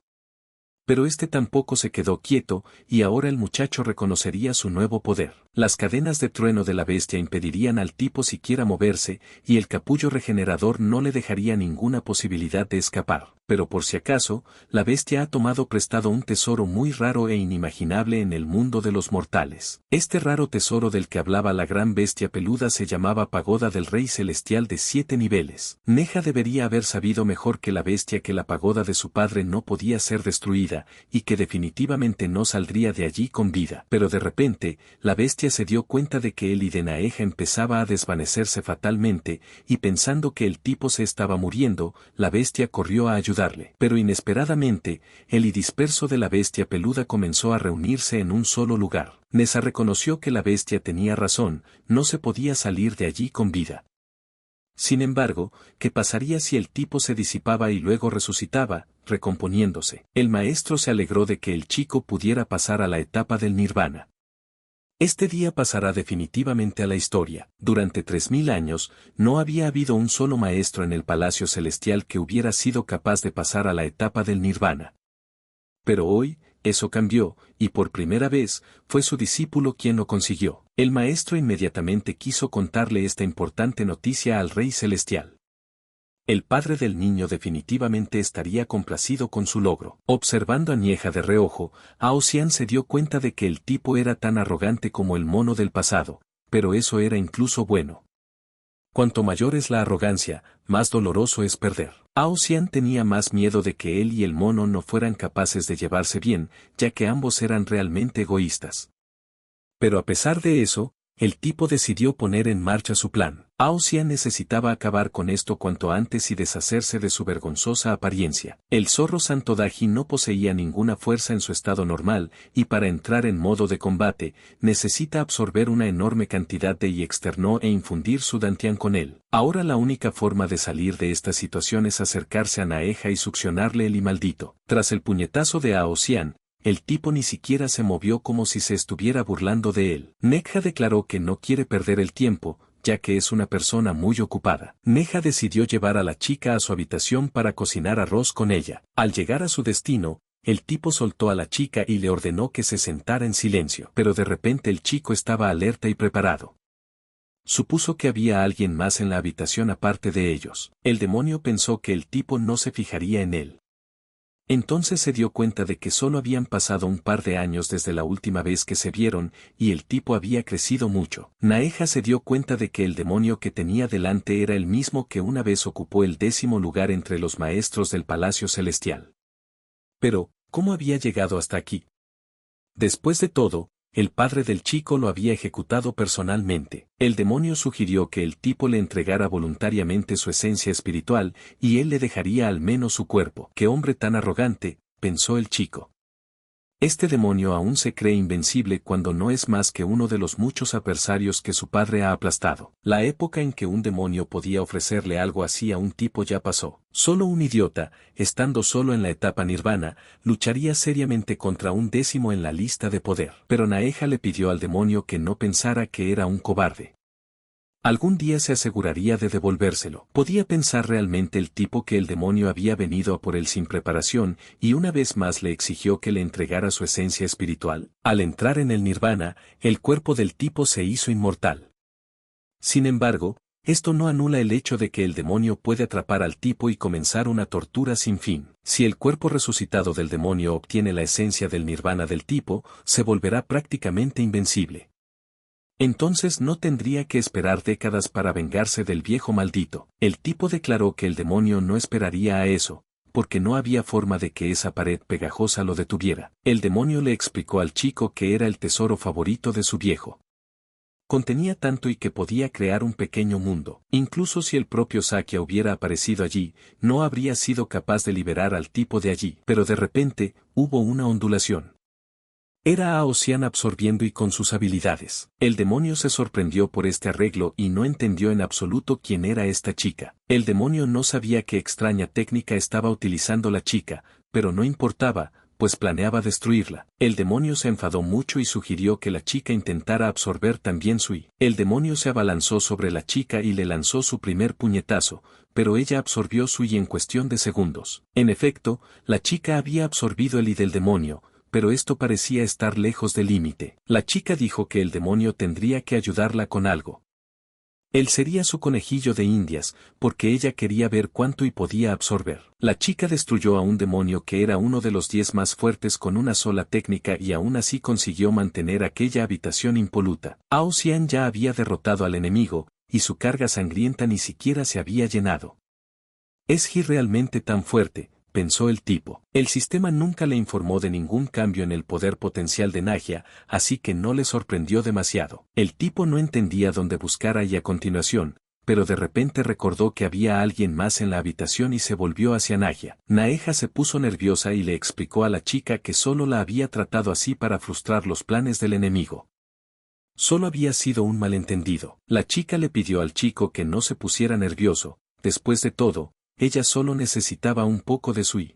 Pero este tampoco se quedó quieto, y ahora el muchacho reconocería su nuevo poder. Las cadenas de trueno de la bestia impedirían al tipo siquiera moverse, y el capullo regenerador no le dejaría ninguna posibilidad de escapar. Pero por si acaso, la bestia ha tomado prestado un tesoro muy raro e inimaginable en el mundo de los mortales. Este raro tesoro del que hablaba la gran bestia peluda se llamaba Pagoda del Rey Celestial de 7 niveles. Neja debería haber sabido mejor que la bestia que la pagoda de su padre no podía ser destruida, y que definitivamente no saldría de allí con vida. Pero de repente, la bestia se dio cuenta de que él y de Naeja empezaba a desvanecerse fatalmente, y pensando que el tipo se estaba muriendo, la bestia corrió a ayudarle. Pero inesperadamente, el disperso de la bestia peluda comenzó a reunirse en un solo lugar. Nessa reconoció que la bestia tenía razón, no se podía salir de allí con vida. Sin embargo, ¿qué pasaría si el tipo se disipaba y luego resucitaba, recomponiéndose? El maestro se alegró de que el chico pudiera pasar a la etapa del nirvana. Este día pasará definitivamente a la historia. Durante 3000 años, no había habido un solo maestro en el Palacio Celestial que hubiera sido capaz de pasar a la etapa del nirvana. Pero hoy, eso cambió, y por primera vez, fue su discípulo quien lo consiguió. El maestro inmediatamente quiso contarle esta importante noticia al Rey Celestial. El padre del niño definitivamente estaría complacido con su logro. Observando a Nieja de reojo, Aosian se dio cuenta de que el tipo era tan arrogante como el mono del pasado, pero eso era incluso bueno. Cuanto mayor es la arrogancia, más doloroso es perder. Aosian tenía más miedo de que él y el mono no fueran capaces de llevarse bien, ya que ambos eran realmente egoístas. Pero a pesar de eso, el tipo decidió poner en marcha su plan. Aosian necesitaba acabar con esto cuanto antes y deshacerse de su vergonzosa apariencia. El zorro Santo Daji no poseía ninguna fuerza en su estado normal, y para entrar en modo de combate, necesita absorber una enorme cantidad de y externo e infundir su dantian con él. Ahora la única forma de salir de esta situación es acercarse a Naeja y succionarle el maldito. Tras el puñetazo de Aosian, el tipo ni siquiera se movió como si se estuviera burlando de él. Neja declaró que no quiere perder el tiempo, ya que es una persona muy ocupada. Neja decidió llevar a la chica a su habitación para cocinar arroz con ella. Al llegar a su destino, el tipo soltó a la chica y le ordenó que se sentara en silencio. Pero de repente el chico estaba alerta y preparado. Supuso que había alguien más en la habitación aparte de ellos. El demonio pensó que el tipo no se fijaría en él. Entonces se dio cuenta de que solo habían pasado un par de años desde la última vez que se vieron, y el tipo había crecido mucho. Naeja se dio cuenta de que el demonio que tenía delante era el mismo que una vez ocupó el 10º lugar entre los maestros del Palacio Celestial. Pero, ¿cómo había llegado hasta aquí? Después de todo, el padre del chico lo había ejecutado personalmente. El demonio sugirió que el tipo le entregara voluntariamente su esencia espiritual, y él le dejaría al menos su cuerpo. ¡Qué hombre tan arrogante!, pensó el chico. Este demonio aún se cree invencible cuando no es más que uno de los muchos adversarios que su padre ha aplastado. La época en que un demonio podía ofrecerle algo así a un tipo ya pasó. Solo un idiota, estando solo en la etapa nirvana, lucharía seriamente contra un 10º en la lista de poder. Pero Naeja le pidió al demonio que no pensara que era un cobarde. Algún día se aseguraría de devolvérselo. Podía pensar realmente el tipo que el demonio había venido a por él sin preparación, y una vez más le exigió que le entregara su esencia espiritual. Al entrar en el nirvana, el cuerpo del tipo se hizo inmortal. Sin embargo, esto no anula el hecho de que el demonio puede atrapar al tipo y comenzar una tortura sin fin. Si el cuerpo resucitado del demonio obtiene la esencia del nirvana del tipo, se volverá prácticamente invencible. Entonces no tendría que esperar décadas para vengarse del viejo maldito. El tipo declaró que el demonio no esperaría a eso, porque no había forma de que esa pared pegajosa lo detuviera. El demonio le explicó al chico que era el tesoro favorito de su viejo. Contenía tanto y que podía crear un pequeño mundo. Incluso si el propio Sakya hubiera aparecido allí, no habría sido capaz de liberar al tipo de allí. Pero de repente, hubo una ondulación. Era a Ocean absorbiendo y con sus habilidades. El demonio se sorprendió por este arreglo y no entendió en absoluto quién era esta chica. El demonio no sabía qué extraña técnica estaba utilizando la chica, pero no importaba, pues planeaba destruirla. El demonio se enfadó mucho y sugirió que la chica intentara absorber también su I. El demonio se abalanzó sobre la chica y le lanzó su primer puñetazo, pero ella absorbió su I en cuestión de segundos. En efecto, la chica había absorbido el I del demonio, pero esto parecía estar lejos del límite. La chica dijo que el demonio tendría que ayudarla con algo. Él sería su conejillo de indias, porque ella quería ver cuánto y podía absorber. La chica destruyó a un demonio que era uno de los 10 más fuertes con una sola técnica y aún así consiguió mantener aquella habitación impoluta. Ao Xian ya había derrotado al enemigo, y su carga sangrienta ni siquiera se había llenado. ¿Es He realmente tan fuerte?, pensó el tipo. El sistema nunca le informó de ningún cambio en el poder potencial de Nagia, así que no le sorprendió demasiado. El tipo no entendía dónde buscar y a continuación, pero de repente recordó que había alguien más en la habitación y se volvió hacia Nagia. Naeja se puso nerviosa y le explicó a la chica que solo la había tratado así para frustrar los planes del enemigo. Solo había sido un malentendido. La chica le pidió al chico que no se pusiera nervioso. Después de todo, ella solo necesitaba un poco de su I.